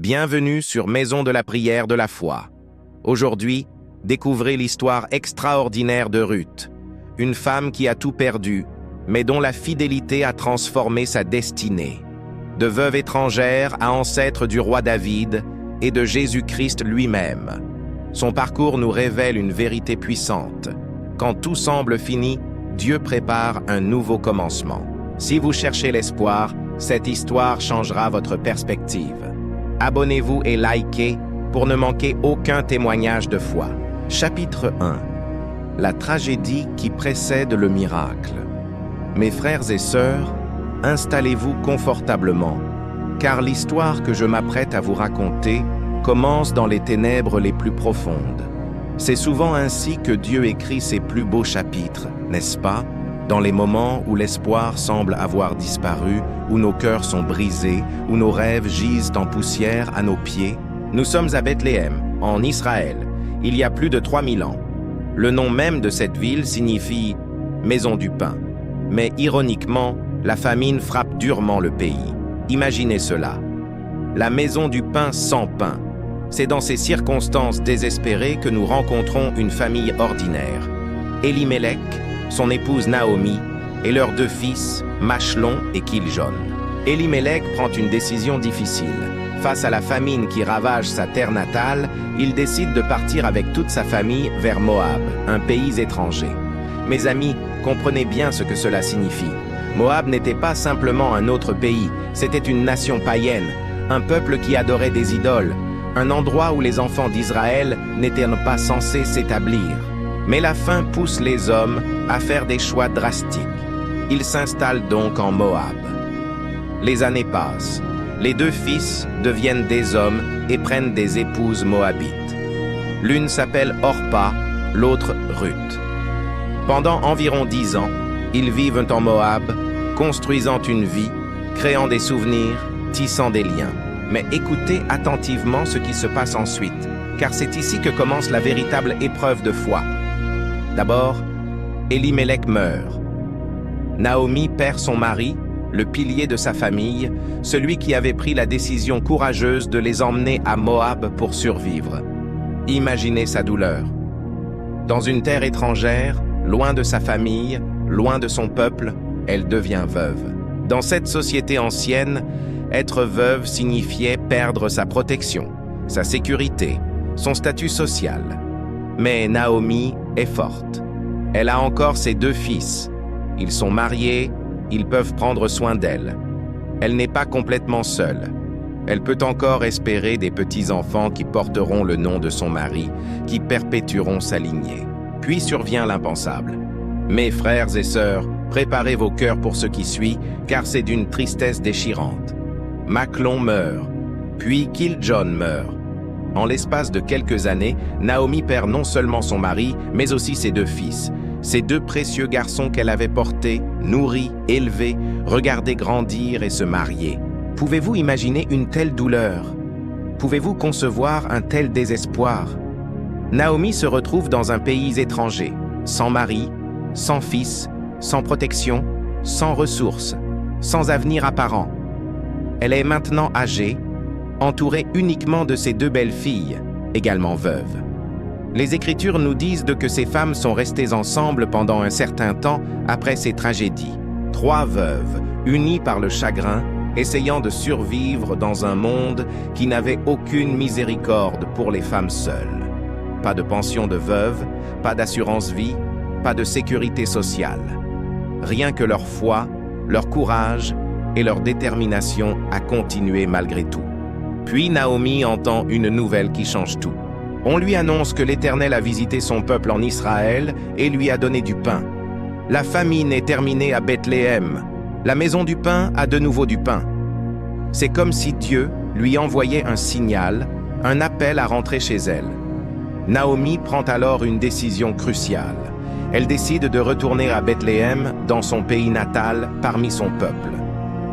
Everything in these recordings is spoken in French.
Bienvenue sur Maison de la prière de la foi. Aujourd'hui, découvrez l'histoire extraordinaire de Ruth, une femme qui a tout perdu, mais dont la fidélité a transformé sa destinée. De veuve étrangère à ancêtre du roi David et de Jésus-Christ lui-même. Son parcours nous révèle une vérité puissante. Quand tout semble fini, Dieu prépare un nouveau commencement. Si vous cherchez l'espoir, cette histoire changera votre perspective. Abonnez-vous et likez pour ne manquer aucun témoignage de foi. Chapitre 1. La tragédie qui précède le miracle. Mes frères et sœurs, installez-vous confortablement, car l'histoire que je m'apprête à vous raconter commence dans les ténèbres les plus profondes. C'est souvent ainsi que Dieu écrit ses plus beaux chapitres, n'est-ce pas? Dans les moments où l'espoir semble avoir disparu, où nos cœurs sont brisés, où nos rêves gisent en poussière à nos pieds. Nous sommes à Bethléem, en Israël, il y a plus de 3000 ans. Le nom même de cette ville signifie « maison du pain ». Mais ironiquement, la famine frappe durement le pays. Imaginez cela. La maison du pain sans pain. C'est dans ces circonstances désespérées que nous rencontrons une famille ordinaire. Elimelech, son épouse Naomi, et leurs 2 fils, Machlon et Kiljon. Elimelech prend une décision difficile. Face à la famine qui ravage sa terre natale, il décide de partir avec toute sa famille vers Moab, un pays étranger. Mes amis, comprenez bien ce que cela signifie. Moab n'était pas simplement un autre pays, c'était une nation païenne, un peuple qui adorait des idoles, un endroit où les enfants d'Israël n'étaient pas censés s'établir. Mais la faim pousse les hommes à faire des choix drastiques. Ils s'installent donc en Moab. Les années passent. Les 2 fils deviennent des hommes et prennent des épouses moabites. L'une s'appelle Orpa, l'autre Ruth. Pendant environ 10 ans, ils vivent en Moab, construisant une vie, créant des souvenirs, tissant des liens. Mais écoutez attentivement ce qui se passe ensuite, car c'est ici que commence la véritable épreuve de foi. D'abord, Elimelech meurt. Naomi perd son mari, le pilier de sa famille, celui qui avait pris la décision courageuse de les emmener à Moab pour survivre. Imaginez sa douleur. Dans une terre étrangère, loin de sa famille, loin de son peuple, elle devient veuve. Dans cette société ancienne, être veuve signifiait perdre sa protection, sa sécurité, son statut social. Mais Naomi est forte. Elle a encore ses 2 fils. Ils sont mariés, ils peuvent prendre soin d'elle. Elle n'est pas complètement seule. Elle peut encore espérer des petits-enfants qui porteront le nom de son mari, qui perpétueront sa lignée. Puis survient l'impensable. Mes frères et sœurs, préparez vos cœurs pour ce qui suit, car c'est d'une tristesse déchirante. Machlon meurt, puis Kiljon meurt. En l'espace de quelques années, Naomi perd non seulement son mari, mais aussi ses 2 fils, ces 2 précieux garçons qu'elle avait portés, nourris, élevés, regardés grandir et se marier. Pouvez-vous imaginer une telle douleur? Pouvez-vous concevoir un tel désespoir? Naomi se retrouve dans un pays étranger, sans mari, sans fils, sans protection, sans ressources, sans avenir apparent. Elle est maintenant âgée, entourée uniquement de ses 2 belles-filles, également veuves. Les Écritures nous disent que ces femmes sont restées ensemble pendant un certain temps après ces tragédies. 3 veuves, unies par le chagrin, essayant de survivre dans un monde qui n'avait aucune miséricorde pour les femmes seules. Pas de pension de veuve, pas d'assurance vie, pas de sécurité sociale. Rien que leur foi, leur courage et leur détermination à continuer malgré tout. Puis Naomi entend une nouvelle qui change tout. On lui annonce que l'Éternel a visité son peuple en Israël et lui a donné du pain. La famine est terminée à Bethléem. La maison du pain a de nouveau du pain. C'est comme si Dieu lui envoyait un signal, un appel à rentrer chez elle. Naomi prend alors une décision cruciale. Elle décide de retourner à Bethléem, dans son pays natal, parmi son peuple.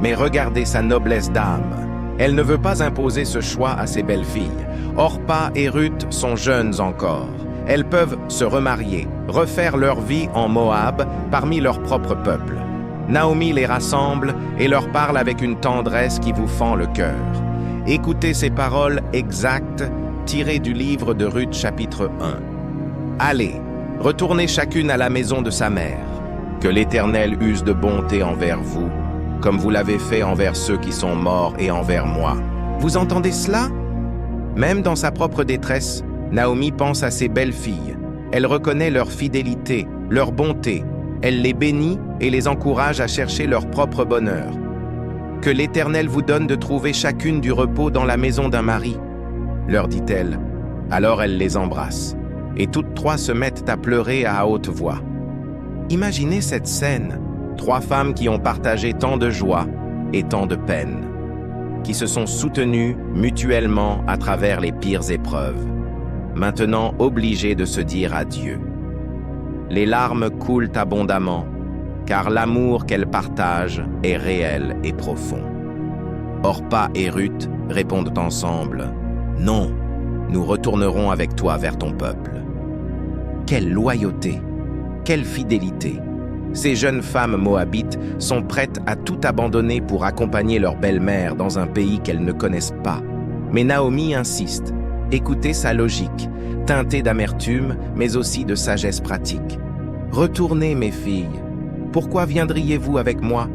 Mais regardez sa noblesse d'âme. Elle ne veut pas imposer ce choix à ses belles-filles. Orpa et Ruth sont jeunes encore. Elles peuvent se remarier, refaire leur vie en Moab, parmi leur propre peuple. Naomi les rassemble et leur parle avec une tendresse qui vous fend le cœur. Écoutez ces paroles exactes tirées du livre de Ruth chapitre 1. Allez, retournez chacune à la maison de sa mère. Que l'Éternel use de bonté envers vous, comme vous l'avez fait envers ceux qui sont morts et envers moi. Vous entendez cela? Même dans sa propre détresse, Naomi pense à ses belles filles. Elle reconnaît leur fidélité, leur bonté. Elle les bénit et les encourage à chercher leur propre bonheur. Que l'Éternel vous donne de trouver chacune du repos dans la maison d'un mari, leur dit-elle. Alors elle les embrasse, et toutes trois se mettent à pleurer à haute voix. Imaginez cette scène, 3 femmes qui ont partagé tant de joie et tant de peine, qui se sont soutenues mutuellement à travers les pires épreuves, maintenant obligées de se dire adieu. Les larmes coulent abondamment, car l'amour qu'elles partagent est réel et profond. Orpa et Ruth répondent ensemble « Non, nous retournerons avec toi vers ton peuple. » Quelle loyauté, quelle fidélité! Ces jeunes femmes moabites sont prêtes à tout abandonner pour accompagner leur belle-mère dans un pays qu'elles ne connaissent pas. Mais Naomi insiste. Écoutez sa logique, teintée d'amertume, mais aussi de sagesse pratique. « Retournez, mes filles. Pourquoi viendriez-vous avec moi?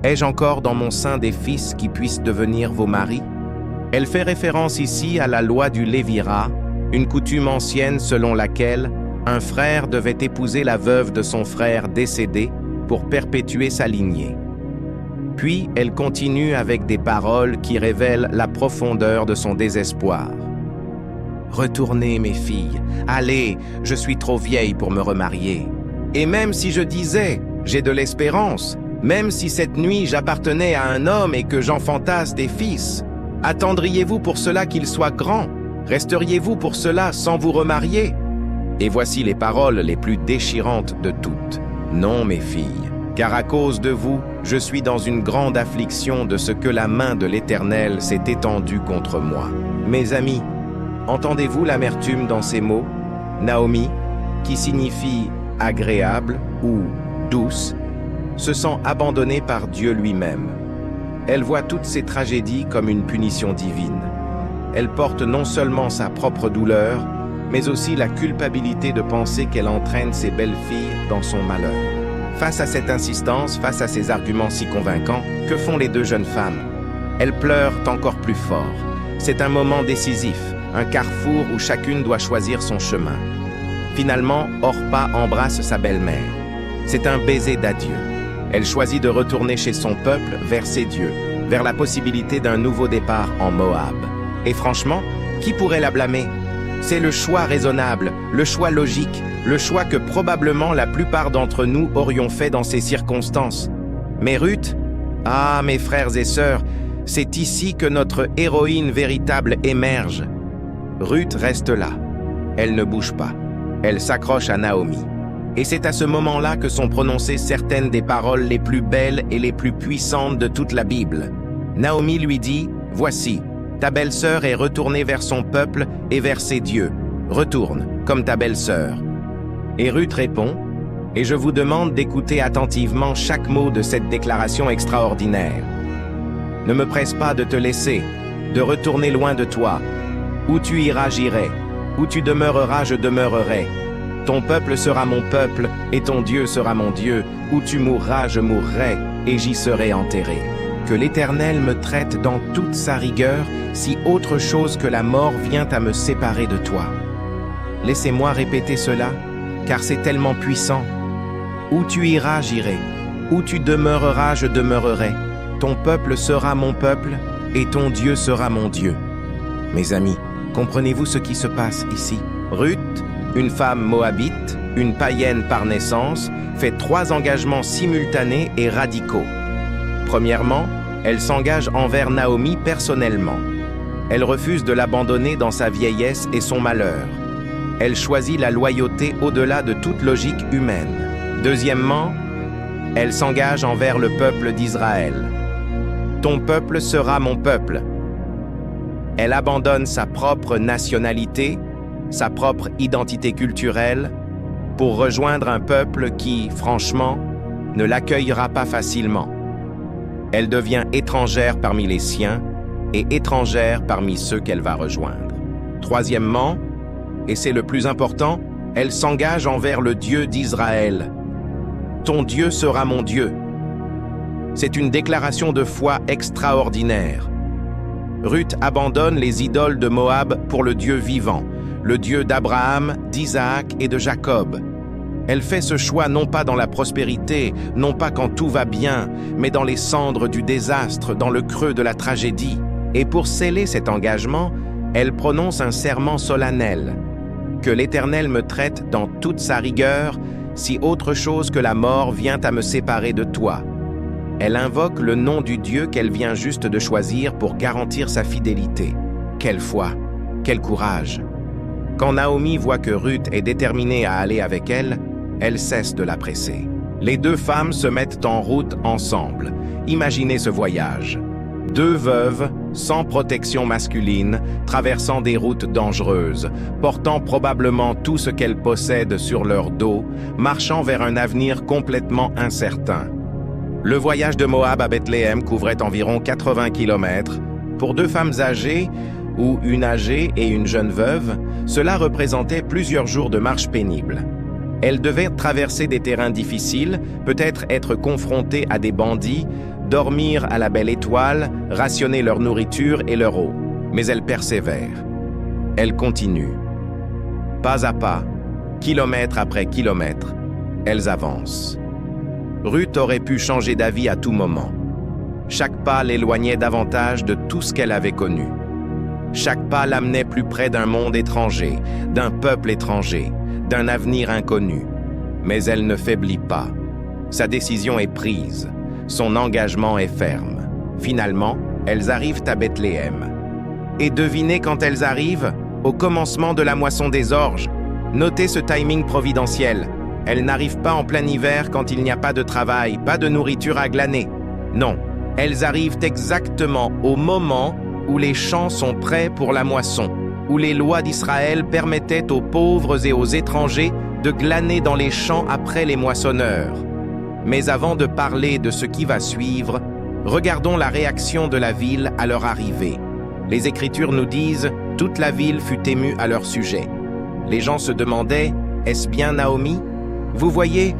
Ai-je encore dans mon sein des fils qui puissent devenir vos maris? » Elle fait référence ici à la loi du Lévira, une coutume ancienne selon laquelle un frère devait épouser la veuve de son frère décédé pour perpétuer sa lignée. Puis elle continue avec des paroles qui révèlent la profondeur de son désespoir. « Retournez, mes filles, allez, je suis trop vieille pour me remarier. Et même si je disais, j'ai de l'espérance, même si cette nuit j'appartenais à un homme et que j'enfantasse des fils, attendriez-vous pour cela qu'ils soient grands? Resteriez-vous pour cela sans vous remarier? » Et voici les paroles les plus déchirantes de toutes. « Non, mes filles, car à cause de vous, je suis dans une grande affliction de ce que la main de l'Éternel s'est étendue contre moi. » Mes amis, entendez-vous l'amertume dans ces mots? Naomi, qui signifie agréable ou douce, se sent abandonnée par Dieu lui-même. Elle voit toutes ces tragédies comme une punition divine. Elle porte non seulement sa propre douleur, mais aussi la culpabilité de penser qu'elle entraîne ses belles filles dans son malheur. Face à cette insistance, face à ces arguments si convaincants, que font les 2 jeunes femmes? Elles pleurent encore plus fort. C'est un moment décisif, un carrefour où chacune doit choisir son chemin. Finalement, Orpa embrasse sa belle-mère. C'est un baiser d'adieu. Elle choisit de retourner chez son peuple, vers ses dieux, vers la possibilité d'un nouveau départ en Moab. Et franchement, qui pourrait la blâmer? C'est le choix raisonnable, le choix logique, le choix que probablement la plupart d'entre nous aurions fait dans ces circonstances. Mais Ruth, ah mes frères et sœurs, c'est ici que notre héroïne véritable émerge. Ruth reste là. Elle ne bouge pas. Elle s'accroche à Naomi. Et c'est à ce moment-là que sont prononcées certaines des paroles les plus belles et les plus puissantes de toute la Bible. Naomi lui dit, « Voici, ta belle-sœur est retournée vers son peuple et vers ses dieux. Retourne, comme ta belle-sœur. » Et Ruth répond, « Et je vous demande d'écouter attentivement chaque mot de cette déclaration extraordinaire. Ne me presse pas de te laisser, de retourner loin de toi. Où tu iras, j'irai. Où tu demeureras, je demeurerai. Ton peuple sera mon peuple, et ton Dieu sera mon Dieu. Où tu mourras, je mourrai, et j'y serai enterré. Que l'Éternel me traite dans toute sa rigueur, si autre chose que la mort vient à me séparer de toi. » Laissez-moi répéter cela, car c'est tellement puissant. Où tu iras, j'irai. Où tu demeureras, je demeurerai. Ton peuple sera mon peuple, et ton Dieu sera mon Dieu. Mes amis, comprenez-vous ce qui se passe ici? Ruth, une femme moabite, une païenne par naissance, fait 3 engagements simultanés et radicaux. Premièrement, elle s'engage envers Naomi personnellement. Elle refuse de l'abandonner dans sa vieillesse et son malheur. Elle choisit la loyauté au-delà de toute logique humaine. Deuxièmement, elle s'engage envers le peuple d'Israël. « Ton peuple sera mon peuple. » Elle abandonne sa propre nationalité, sa propre identité culturelle, pour rejoindre un peuple qui, franchement, ne l'accueillera pas facilement. Elle devient étrangère parmi les siens et étrangère parmi ceux qu'elle va rejoindre. Troisièmement, et c'est le plus important, elle s'engage envers le Dieu d'Israël. « Ton Dieu sera mon Dieu ». C'est une déclaration de foi extraordinaire. Ruth abandonne les idoles de Moab pour le Dieu vivant, le Dieu d'Abraham, d'Isaac et de Jacob. Elle fait ce choix non pas dans la prospérité, non pas quand tout va bien, mais dans les cendres du désastre, dans le creux de la tragédie. Et pour sceller cet engagement, elle prononce un serment solennel. « Que l'Éternel me traite dans toute sa rigueur, si autre chose que la mort vient à me séparer de toi. » Elle invoque le nom du Dieu qu'elle vient juste de choisir pour garantir sa fidélité. Quelle foi, quel courage! Quand Naomi voit que Ruth est déterminée à aller avec elle, elle cesse de la presser. Les deux femmes se mettent en route ensemble. Imaginez ce voyage. Deux veuves, sans protection masculine, traversant des routes dangereuses, portant probablement tout ce qu'elles possèdent sur leur dos, marchant vers un avenir complètement incertain. Le voyage de Moab à Bethléem couvrait environ 80 km. Pour deux femmes âgées, ou une âgée et une jeune veuve, cela représentait plusieurs jours de marche pénible. Elles devaient traverser des terrains difficiles, peut-être être confrontées à des bandits, dormir à la belle étoile, rationner leur nourriture et leur eau. Mais elles persévèrent. Elles continuent. Pas à pas, kilomètre après kilomètre, elles avancent. Ruth aurait pu changer d'avis à tout moment. Chaque pas l'éloignait davantage de tout ce qu'elle avait connu. Chaque pas l'amenait plus près d'un monde étranger, d'un peuple étranger, d'un avenir inconnu. Mais elle ne faiblit pas. Sa décision est prise. Son engagement est ferme. Finalement, elles arrivent à Bethléem. Et devinez quand elles arrivent? Au commencement de la moisson des orges. Notez ce timing providentiel. Elles n'arrivent pas en plein hiver quand il n'y a pas de travail, pas de nourriture à glaner. Non, elles arrivent exactement au moment où les champs sont prêts pour la moisson, où les lois d'Israël permettaient aux pauvres et aux étrangers de glaner dans les champs après les moissonneurs. Mais avant de parler de ce qui va suivre, regardons la réaction de la ville à leur arrivée. Les Écritures nous disent « Toute la ville fut émue à leur sujet ». Les gens se demandaient « Est-ce bien Naomi ?» Vous voyez,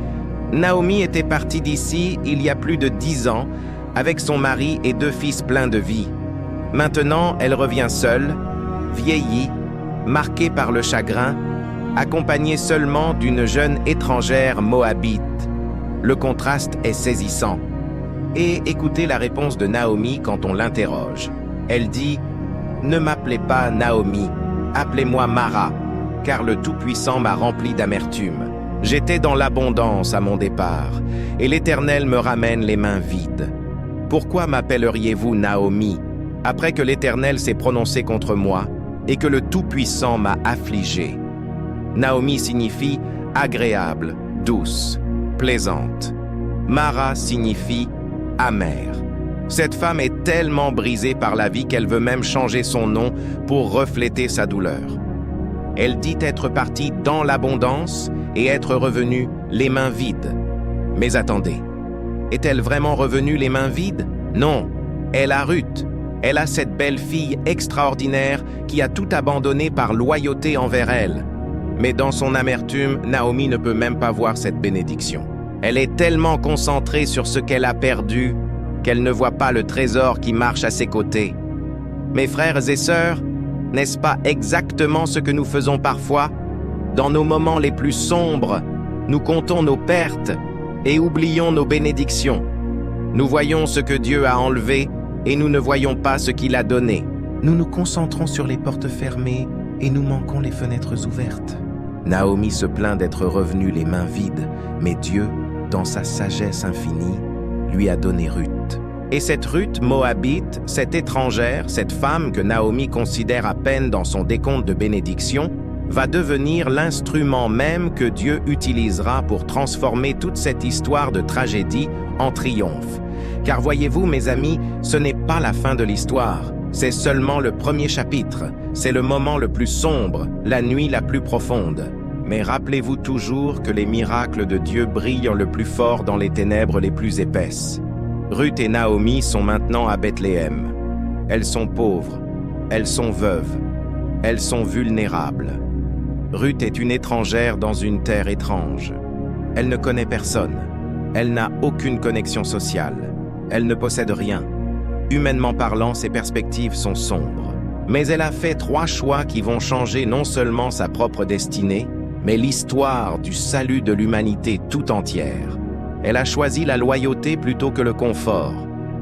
Naomi était partie d'ici il y a plus de 10 ans, avec son mari et 2 fils pleins de vie. Maintenant, elle revient seule, vieillie, marquée par le chagrin, accompagnée seulement d'une jeune étrangère moabite. Le contraste est saisissant. Et écoutez la réponse de Naomi quand on l'interroge. Elle dit « Ne m'appelez pas Naomi, appelez-moi Mara, car le Tout-Puissant m'a rempli d'amertume. J'étais dans l'abondance à mon départ, et l'Éternel me ramène les mains vides. Pourquoi m'appelleriez-vous Naomi, après que l'Éternel s'est prononcé contre moi et que le Tout-Puissant m'a affligé? Naomi signifie agréable, douce, plaisante. Mara signifie amère. Cette femme est tellement brisée par la vie qu'elle veut même changer son nom pour refléter sa douleur. Elle dit être partie dans l'abondance et être revenue les mains vides. Mais attendez, est-elle vraiment revenue les mains vides? Non, elle a Ruth. Elle a cette belle fille extraordinaire qui a tout abandonné par loyauté envers elle. Mais dans son amertume, Naomi ne peut même pas voir cette bénédiction. Elle est tellement concentrée sur ce qu'elle a perdu qu'elle ne voit pas le trésor qui marche à ses côtés. Mes frères et sœurs, n'est-ce pas exactement ce que nous faisons parfois? Dans nos moments les plus sombres, nous comptons nos pertes et oublions nos bénédictions. Nous voyons ce que Dieu a enlevé et nous ne voyons pas ce qu'il a donné. Nous nous concentrons sur les portes fermées et nous manquons les fenêtres ouvertes. Naomi se plaint d'être revenue les mains vides, mais Dieu, dans sa sagesse infinie, lui a donné Ruth. Et cette Ruth moabite, cette étrangère, cette femme que Naomi considère à peine dans son décompte de bénédiction, va devenir l'instrument même que Dieu utilisera pour transformer toute cette histoire de tragédie en triomphe. Car voyez-vous, mes amis, ce n'est pas la fin de l'histoire. C'est seulement le premier chapitre. C'est le moment le plus sombre, la nuit la plus profonde. Mais rappelez-vous toujours que les miracles de Dieu brillent le plus fort dans les ténèbres les plus épaisses. Ruth et Naomi sont maintenant à Bethléem. Elles sont pauvres, elles sont veuves, elles sont vulnérables. Ruth est une étrangère dans une terre étrange. Elle ne connaît personne. Elle n'a aucune connexion sociale. Elle ne possède rien. Humainement parlant, ses perspectives sont sombres. Mais elle a fait 3 choix qui vont changer non seulement sa propre destinée, mais l'histoire du salut de l'humanité tout entière. Elle a choisi la loyauté plutôt que le confort.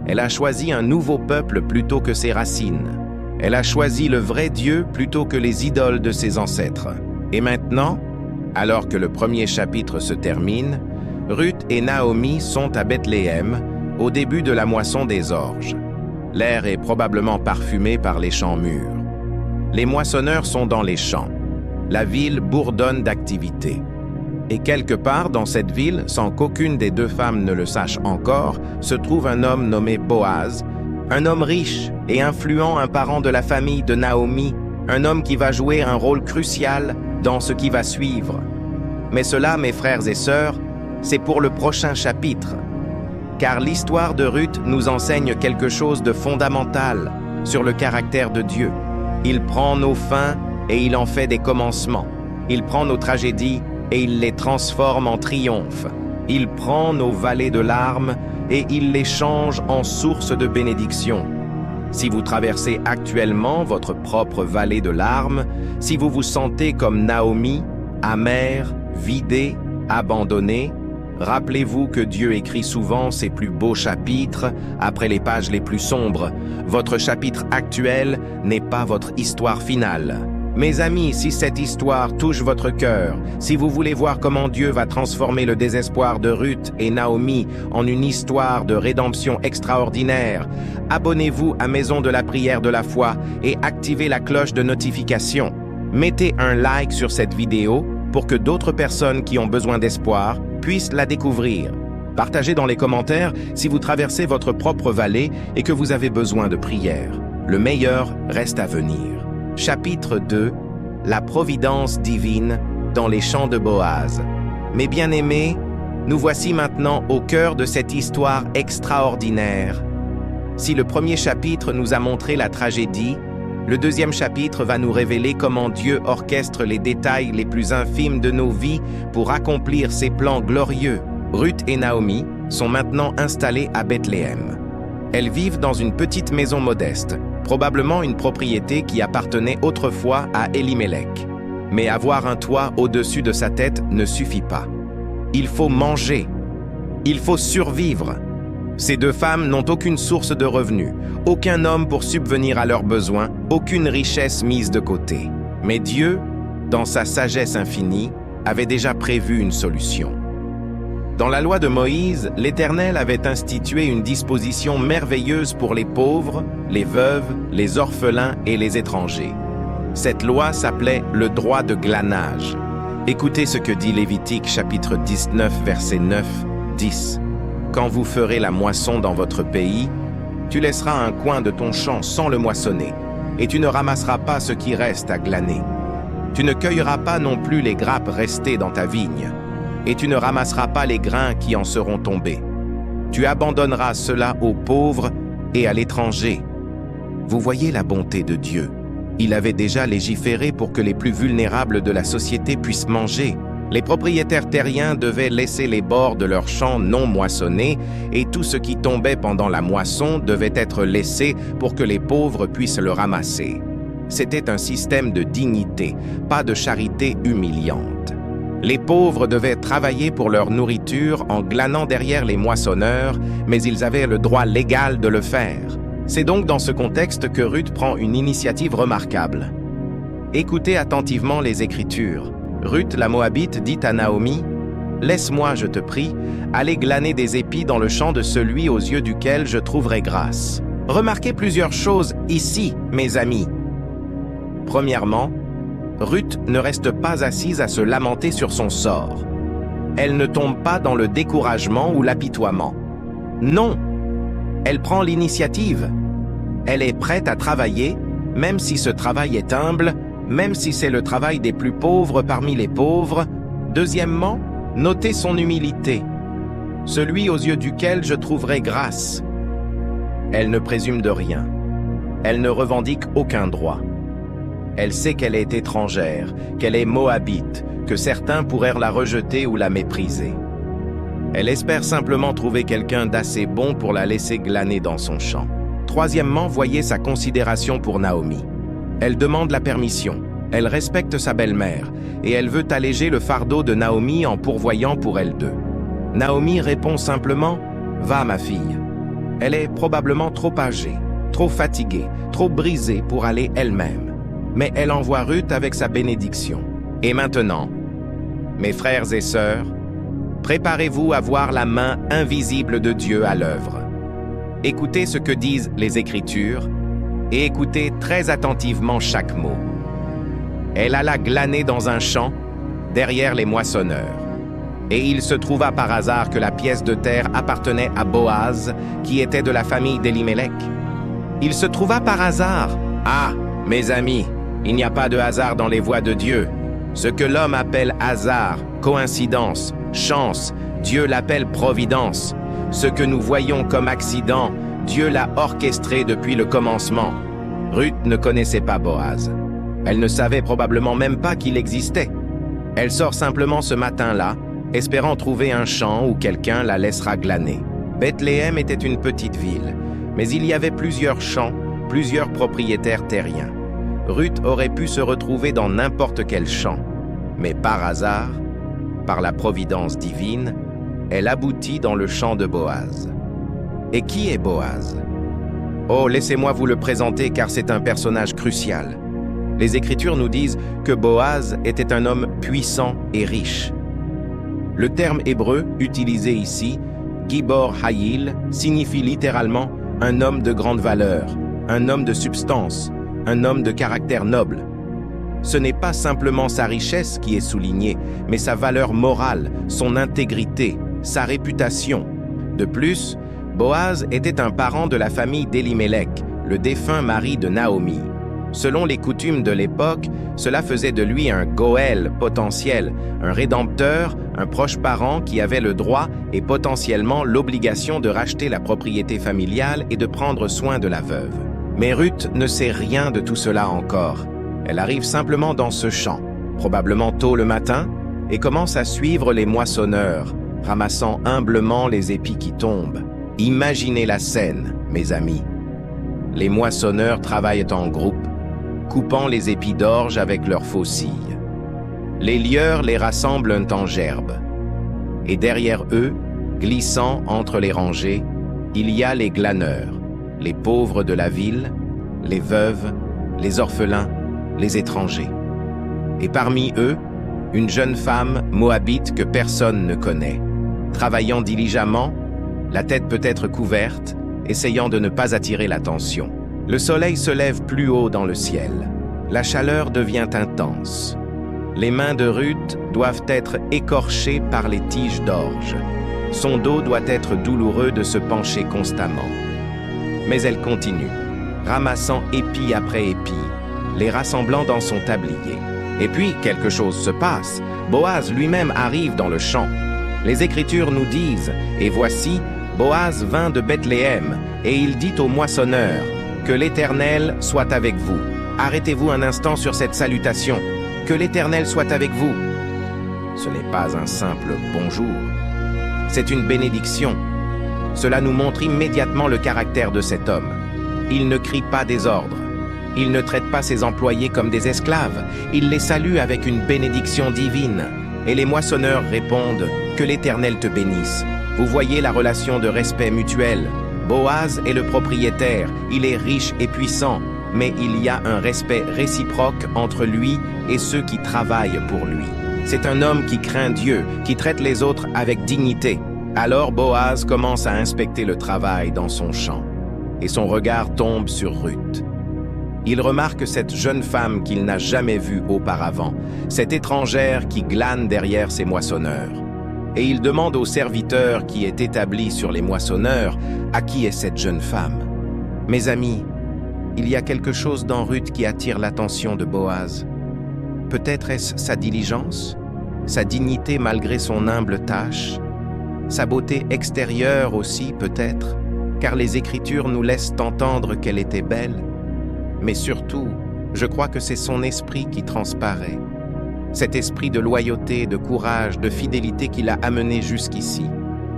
Elle a choisi un nouveau peuple plutôt que ses racines. Elle a choisi le vrai Dieu plutôt que les idoles de ses ancêtres. Et maintenant, alors que le premier chapitre se termine, Ruth et Naomi sont à Bethléem, au début de la moisson des orges. L'air est probablement parfumé par les champs mûrs. Les moissonneurs sont dans les champs. La ville bourdonne d'activité. Et quelque part dans cette ville, sans qu'aucune des 2 femmes ne le sache encore, se trouve un homme nommé Boaz, un homme riche et influent, un parent de la famille de Naomi, un homme qui va jouer un rôle crucial dans ce qui va suivre. Mais cela, mes frères et sœurs, c'est pour le prochain chapitre. Car l'histoire de Ruth nous enseigne quelque chose de fondamental sur le caractère de Dieu. Il prend nos fins et il en fait des commencements. Il prend nos tragédies et il les transforme en triomphe. Il prend nos vallées de larmes et il les change en sources de bénédiction. Si vous traversez actuellement votre propre vallée de larmes, si vous vous sentez comme Naomi, amère, vidée, abandonnée, rappelez-vous que Dieu écrit souvent ses plus beaux chapitres après les pages les plus sombres. Votre chapitre actuel n'est pas votre histoire finale. Mes amis, si cette histoire touche votre cœur, si vous voulez voir comment Dieu va transformer le désespoir de Ruth et Naomi en une histoire de rédemption extraordinaire, abonnez-vous à Maison de la prière de la foi et activez la cloche de notification. Mettez un like sur cette vidéo pour que d'autres personnes qui ont besoin d'espoir puissent la découvrir. Partagez dans les commentaires si vous traversez votre propre vallée et que vous avez besoin de prière. Le meilleur reste à venir. Chapitre 2. La providence divine dans les champs de Boaz. Mes bien-aimés, nous voici maintenant au cœur de cette histoire extraordinaire. Si le premier chapitre nous a montré la tragédie, le deuxième chapitre va nous révéler comment Dieu orchestre les détails les plus infimes de nos vies pour accomplir ses plans glorieux. Ruth et Naomi sont maintenant installées à Bethléem. Elles vivent dans une petite maison modeste, probablement une propriété qui appartenait autrefois à Elimelech. Mais avoir un toit au-dessus de sa tête ne suffit pas. Il faut manger. Il faut survivre. Ces 2 femmes n'ont aucune source de revenus, aucun homme pour subvenir à leurs besoins, aucune richesse mise de côté. Mais Dieu, dans sa sagesse infinie, avait déjà prévu une solution. Dans la loi de Moïse, l'Éternel avait institué une disposition merveilleuse pour les pauvres, les veuves, les orphelins et les étrangers. Cette loi s'appelait le droit de glanage. Écoutez ce que dit Lévitique chapitre 19, versets 9-10. Quand vous ferez la moisson dans votre pays, tu laisseras un coin de ton champ sans le moissonner, et tu ne ramasseras pas ce qui reste à glaner. Tu ne cueilleras pas non plus les grappes restées dans ta vigne, et tu ne ramasseras pas les grains qui en seront tombés. Tu abandonneras cela aux pauvres et à l'étranger. Vous voyez la bonté de Dieu. Il avait déjà légiféré pour que les plus vulnérables de la société puissent manger. Les propriétaires terriens devaient laisser les bords de leurs champs non moissonnés et tout ce qui tombait pendant la moisson devait être laissé pour que les pauvres puissent le ramasser. C'était un système de dignité, pas de charité humiliante. Les pauvres devaient travailler pour leur nourriture en glanant derrière les moissonneurs, mais ils avaient le droit légal de le faire. C'est donc dans ce contexte que Ruth prend une initiative remarquable. Écoutez attentivement les Écritures. Ruth la Moabite dit à Naomi, « Laisse-moi, je te prie, aller glaner des épis dans le champ de celui aux yeux duquel je trouverai grâce. » Remarquez plusieurs choses ici, mes amis. Premièrement, Ruth ne reste pas assise à se lamenter sur son sort. Elle ne tombe pas dans le découragement ou l'apitoiement. Non, elle prend l'initiative. Elle est prête à travailler, même si ce travail est humble, même si c'est le travail des plus pauvres parmi les pauvres. Deuxièmement, notez son humilité. Celui aux yeux duquel je trouverai grâce. Elle ne présume de rien. Elle ne revendique aucun droit. Elle sait qu'elle est étrangère, qu'elle est moabite, que certains pourraient la rejeter ou la mépriser. Elle espère simplement trouver quelqu'un d'assez bon pour la laisser glaner dans son champ. Troisièmement, voyez sa considération pour Naomi. Elle demande la permission, elle respecte sa belle-mère, et elle veut alléger le fardeau de Naomi en pourvoyant pour elles deux. Naomi répond simplement « Va, ma fille ». Elle est probablement trop âgée, trop fatiguée, trop brisée pour aller elle-même. Mais elle envoie Ruth avec sa bénédiction. Et maintenant, mes frères et sœurs, préparez-vous à voir la main invisible de Dieu à l'œuvre. Écoutez ce que disent les Écritures et écoutez très attentivement chaque mot. Elle alla glaner dans un champ, derrière les moissonneurs. Et il se trouva par hasard que la pièce de terre appartenait à Boaz, qui était de la famille d'Elimelech. Il se trouva par hasard. Ah, mes amis, il n'y a pas de hasard dans les voies de Dieu. Ce que l'homme appelle hasard, coïncidence, chance, Dieu l'appelle providence. Ce que nous voyons comme accident, Dieu l'a orchestré depuis le commencement. Ruth ne connaissait pas Boaz. Elle ne savait probablement même pas qu'il existait. Elle sort simplement ce matin-là, espérant trouver un champ où quelqu'un la laissera glaner. Bethléem était une petite ville, mais il y avait plusieurs champs, plusieurs propriétaires terriens. Ruth aurait pu se retrouver dans n'importe quel champ, mais par hasard, par la providence divine, elle aboutit dans le champ de Boaz. Et qui est Boaz? Oh, laissez-moi vous le présenter car c'est un personnage crucial. Les Écritures nous disent que Boaz était un homme puissant et riche. Le terme hébreu utilisé ici, Gibor Hayil, signifie littéralement un homme de grande valeur, un homme de substance, un homme de caractère noble. Ce n'est pas simplement sa richesse qui est soulignée, mais sa valeur morale, son intégrité, sa réputation. De plus, Boaz était un parent de la famille d'Elimelech, le défunt mari de Naomi. Selon les coutumes de l'époque, cela faisait de lui un goël potentiel, un rédempteur, un proche parent qui avait le droit et potentiellement l'obligation de racheter la propriété familiale et de prendre soin de la veuve. Mais Ruth ne sait rien de tout cela encore. Elle arrive simplement dans ce champ, probablement tôt le matin, et commence à suivre les moissonneurs, ramassant humblement les épis qui tombent. Imaginez la scène, mes amis. Les moissonneurs travaillent en groupe, coupant les épis d'orge avec leurs faucilles. Les lieurs les rassemblent en gerbes. Et derrière eux, glissant entre les rangées, il y a les glaneurs, les pauvres de la ville, les veuves, les orphelins, les étrangers. Et parmi eux, une jeune femme moabite que personne ne connaît, travaillant diligemment, la tête peut-être couverte, essayant de ne pas attirer l'attention. Le soleil se lève plus haut dans le ciel. La chaleur devient intense. Les mains de Ruth doivent être écorchées par les tiges d'orge. Son dos doit être douloureux de se pencher constamment. Mais elle continue, ramassant épi après épi, les rassemblant dans son tablier. Et puis, quelque chose se passe. Boaz lui-même arrive dans le champ. Les Écritures nous disent, et voici, Boaz vint de Bethléem, et il dit au moissonneur, « Que l'Éternel soit avec vous. » Arrêtez-vous un instant sur cette salutation. « Que l'Éternel soit avec vous. » Ce n'est pas un simple « bonjour ». C'est une bénédiction. Cela nous montre immédiatement le caractère de cet homme. Il ne crie pas des ordres. Il ne traite pas ses employés comme des esclaves. Il les salue avec une bénédiction divine. Et les moissonneurs répondent « Que l'Éternel te bénisse ». Vous voyez la relation de respect mutuel. Boaz est le propriétaire, il est riche et puissant, mais il y a un respect réciproque entre lui et ceux qui travaillent pour lui. C'est un homme qui craint Dieu, qui traite les autres avec dignité. Alors Boaz commence à inspecter le travail dans son champ, et son regard tombe sur Ruth. Il remarque cette jeune femme qu'il n'a jamais vue auparavant, cette étrangère qui glane derrière ses moissonneurs. Et il demande au serviteur qui est établi sur les moissonneurs à qui est cette jeune femme. Mes amis, il y a quelque chose dans Ruth qui attire l'attention de Boaz. Peut-être est-ce sa diligence, sa dignité malgré son humble tâche, sa beauté extérieure aussi peut-être, car les Écritures nous laissent entendre qu'elle était belle. Mais surtout, je crois que c'est son esprit qui transparaît. Cet esprit de loyauté, de courage, de fidélité qui l'a amené jusqu'ici.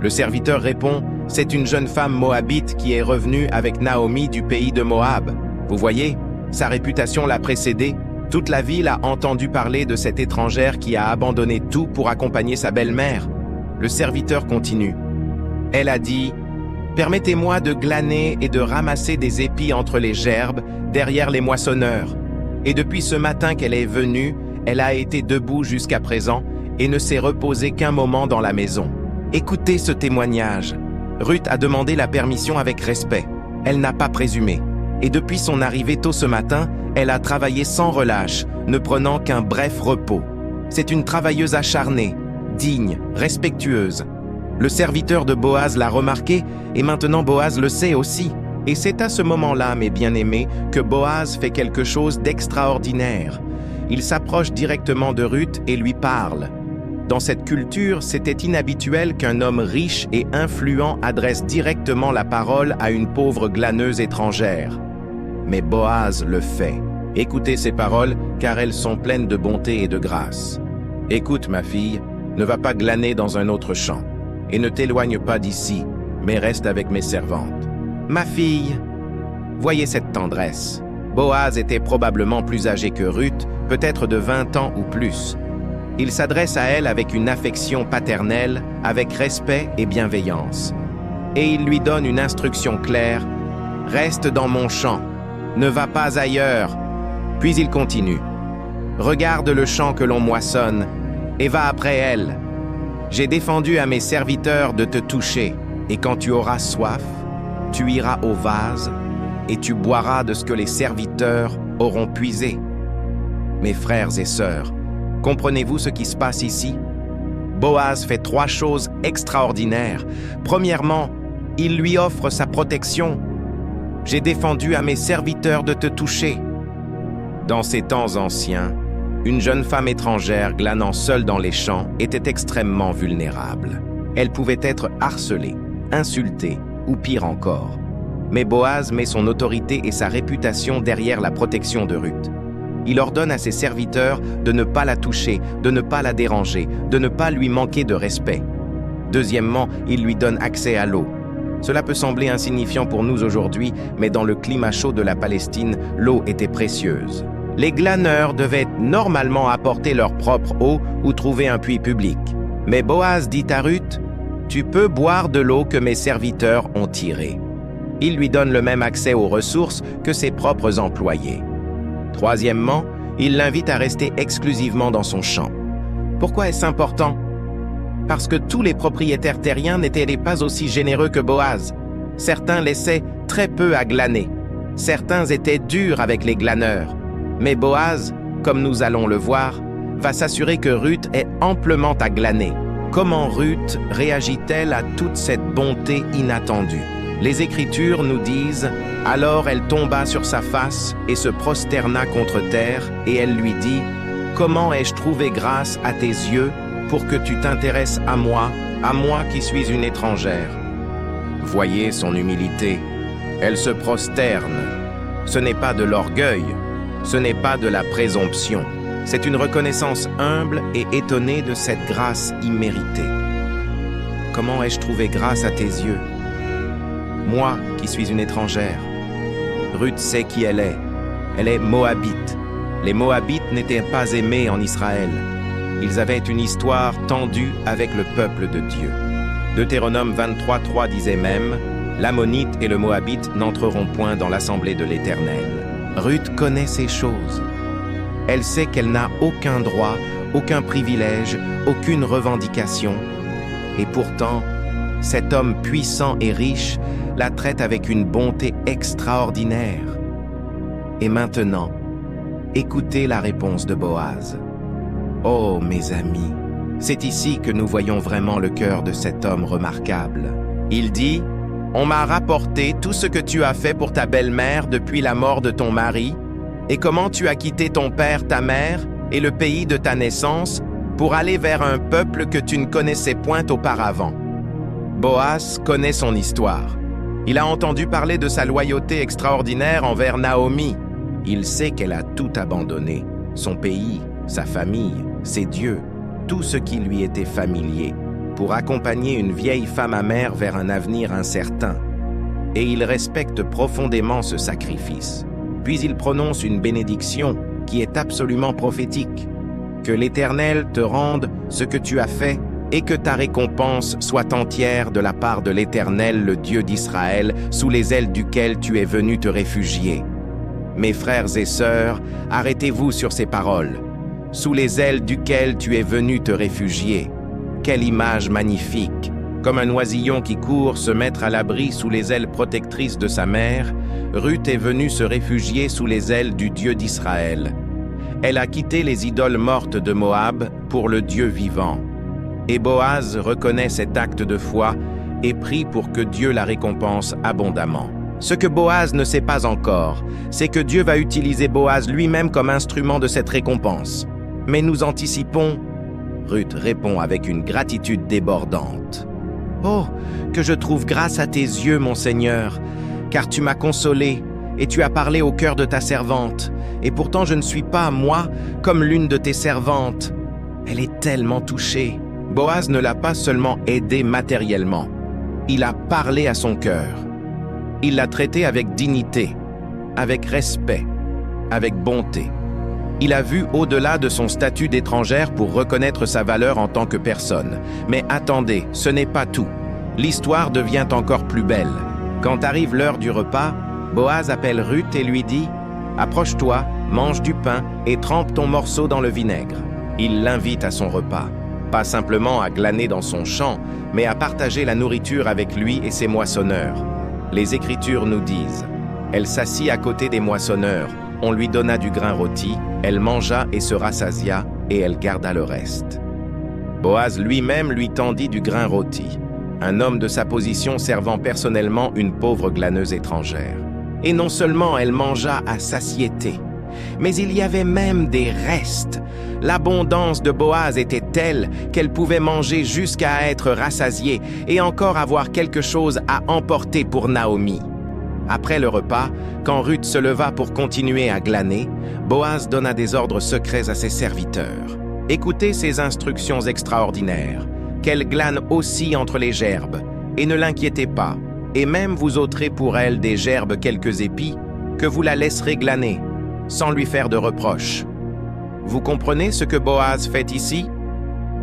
Le serviteur répond, « C'est une jeune femme moabite qui est revenue avec Naomi du pays de Moab. » Vous voyez, sa réputation l'a précédée. Toute la ville a entendu parler de cette étrangère qui a abandonné tout pour accompagner sa belle-mère. Le serviteur continue. Elle a dit, « Permettez-moi de glaner et de ramasser des épis entre les gerbes, derrière les moissonneurs. » Et depuis ce matin qu'elle est venue, elle a été debout jusqu'à présent et ne s'est reposée qu'un moment dans la maison. Écoutez ce témoignage. Ruth a demandé la permission avec respect. Elle n'a pas présumé. Et depuis son arrivée tôt ce matin, elle a travaillé sans relâche, ne prenant qu'un bref repos. C'est une travailleuse acharnée, digne, respectueuse. Le serviteur de Boaz l'a remarqué et maintenant Boaz le sait aussi. Et c'est à ce moment-là, mes bien-aimés, que Boaz fait quelque chose d'extraordinaire. Il s'approche directement de Ruth et lui parle. Dans cette culture, c'était inhabituel qu'un homme riche et influent adresse directement la parole à une pauvre glaneuse étrangère. Mais Boaz le fait. Écoutez ces paroles, car elles sont pleines de bonté et de grâce. « Écoute, ma fille, ne va pas glaner dans un autre champ, et ne t'éloigne pas d'ici, mais reste avec mes servantes. » Ma fille, voyez cette tendresse. Boaz était probablement plus âgé que Ruth, peut-être de 20 ans ou plus. Il s'adresse à elle avec une affection paternelle, avec respect et bienveillance. Et il lui donne une instruction claire. « Reste dans mon champ, ne va pas ailleurs. » Puis il continue. « Regarde le champ que l'on moissonne, et va après elle. J'ai défendu à mes serviteurs de te toucher, et quand tu auras soif, tu iras au vase, et tu boiras de ce que les serviteurs auront puisé. » Mes frères et sœurs, comprenez-vous ce qui se passe ici? Boaz fait 3 choses extraordinaires. Premièrement, il lui offre sa protection. « J'ai défendu à mes serviteurs de te toucher. » Dans ces temps anciens, une jeune femme étrangère glanant seule dans les champs était extrêmement vulnérable. Elle pouvait être harcelée, insultée, ou pire encore. Mais Boaz met son autorité et sa réputation derrière la protection de Ruth. Il ordonne à ses serviteurs de ne pas la toucher, de ne pas la déranger, de ne pas lui manquer de respect. Deuxièmement, il lui donne accès à l'eau. Cela peut sembler insignifiant pour nous aujourd'hui, mais dans le climat chaud de la Palestine, l'eau était précieuse. Les glaneurs devaient normalement apporter leur propre eau ou trouver un puits public. Mais Boaz dit à Ruth, « Tu peux boire de l'eau que mes serviteurs ont tirée. » Il lui donne le même accès aux ressources que ses propres employés. Troisièmement, il l'invite à rester exclusivement dans son champ. Pourquoi est-ce important? Parce que tous les propriétaires terriens n'étaient pas aussi généreux que Boaz. Certains laissaient très peu à glaner. Certains étaient durs avec les glaneurs. Mais Boaz, comme nous allons le voir, va s'assurer que Ruth ait amplement à glaner. Comment Ruth réagit-elle à toute cette bonté inattendue? Les Écritures nous disent « Alors elle tomba sur sa face et se prosterna contre terre, et elle lui dit « Comment ai-je trouvé grâce à tes yeux pour que tu t'intéresses à moi qui suis une étrangère ?» Voyez son humilité. Elle se prosterne. Ce n'est pas de l'orgueil, ce n'est pas de la présomption. C'est une reconnaissance humble et étonnée de cette grâce imméritée. Comment ai-je trouvé grâce à tes yeux? Moi, qui suis une étrangère. Ruth sait qui elle est. Elle est moabite. Les Moabites n'étaient pas aimés en Israël. Ils avaient une histoire tendue avec le peuple de Dieu. Deutéronome 23:3 disait même « L'Ammonite et le Moabite n'entreront point dans l'assemblée de l'Éternel. » Ruth connaît ces choses. Elle sait qu'elle n'a aucun droit, aucun privilège, aucune revendication. Et pourtant, cet homme puissant et riche la traite avec une bonté extraordinaire. Et maintenant, écoutez la réponse de Boaz. Oh, mes amis, c'est ici que nous voyons vraiment le cœur de cet homme remarquable. Il dit, « On m'a rapporté tout ce que tu as fait pour ta belle-mère depuis la mort de ton mari, et comment tu as quitté ton père, ta mère, et le pays de ta naissance, pour aller vers un peuple que tu ne connaissais point auparavant. » Boaz connaît son histoire. Il a entendu parler de sa loyauté extraordinaire envers Naomi. Il sait qu'elle a tout abandonné, son pays, sa famille, ses dieux, tout ce qui lui était familier, pour accompagner une vieille femme amère vers un avenir incertain. Et il respecte profondément ce sacrifice. Puis il prononce une bénédiction qui est absolument prophétique. Que l'Éternel te rende ce que tu as fait et que ta récompense soit entière de la part de l'Éternel, le Dieu d'Israël, sous les ailes duquel tu es venu te réfugier. Mes frères et sœurs, arrêtez-vous sur ces paroles. Sous les ailes duquel tu es venu te réfugier. Quelle image magnifique! Comme un oisillon qui court se mettre à l'abri sous les ailes protectrices de sa mère, Ruth est venue se réfugier sous les ailes du Dieu d'Israël. Elle a quitté les idoles mortes de Moab pour le Dieu vivant. Et Boaz reconnaît cet acte de foi et prie pour que Dieu la récompense abondamment. Ce que Boaz ne sait pas encore, c'est que Dieu va utiliser Boaz lui-même comme instrument de cette récompense. Mais nous anticipons. Ruth répond avec une gratitude débordante. « Oh, que je trouve grâce à tes yeux, mon Seigneur, car tu m'as consolé et tu as parlé au cœur de ta servante. Et pourtant je ne suis pas, moi, comme l'une de tes servantes. Elle est tellement touchée. » Boaz ne l'a pas seulement aidée matériellement. Il a parlé à son cœur. Il l'a traitée avec dignité, avec respect, avec bonté. Il a vu au-delà de son statut d'étrangère pour reconnaître sa valeur en tant que personne. Mais attendez, ce n'est pas tout. L'histoire devient encore plus belle. Quand arrive l'heure du repas, Boaz appelle Ruth et lui dit « Approche-toi, mange du pain et trempe ton morceau dans le vinaigre. » Il l'invite à son repas, pas simplement à glaner dans son champ, mais à partager la nourriture avec lui et ses moissonneurs. Les Écritures nous disent « Elle s'assit à côté des moissonneurs, on lui donna du grain rôti, elle mangea et se rassasia, et elle garda le reste. » Boaz lui-même lui tendit du grain rôti, un homme de sa position servant personnellement une pauvre glaneuse étrangère. Et non seulement elle mangea à satiété, mais il y avait même des restes. L'abondance de Boaz était telle qu'elle pouvait manger jusqu'à être rassasiée et encore avoir quelque chose à emporter pour Naomi. Après le repas, quand Ruth se leva pour continuer à glaner, Boaz donna des ordres secrets à ses serviteurs. Écoutez ces instructions extraordinaires, qu'elle glane aussi entre les gerbes, et ne l'inquiétez pas, et même vous ôterez pour elle des gerbes quelques épis, que vous la laisserez glaner, sans lui faire de reproches. Vous comprenez ce que Boaz fait ici?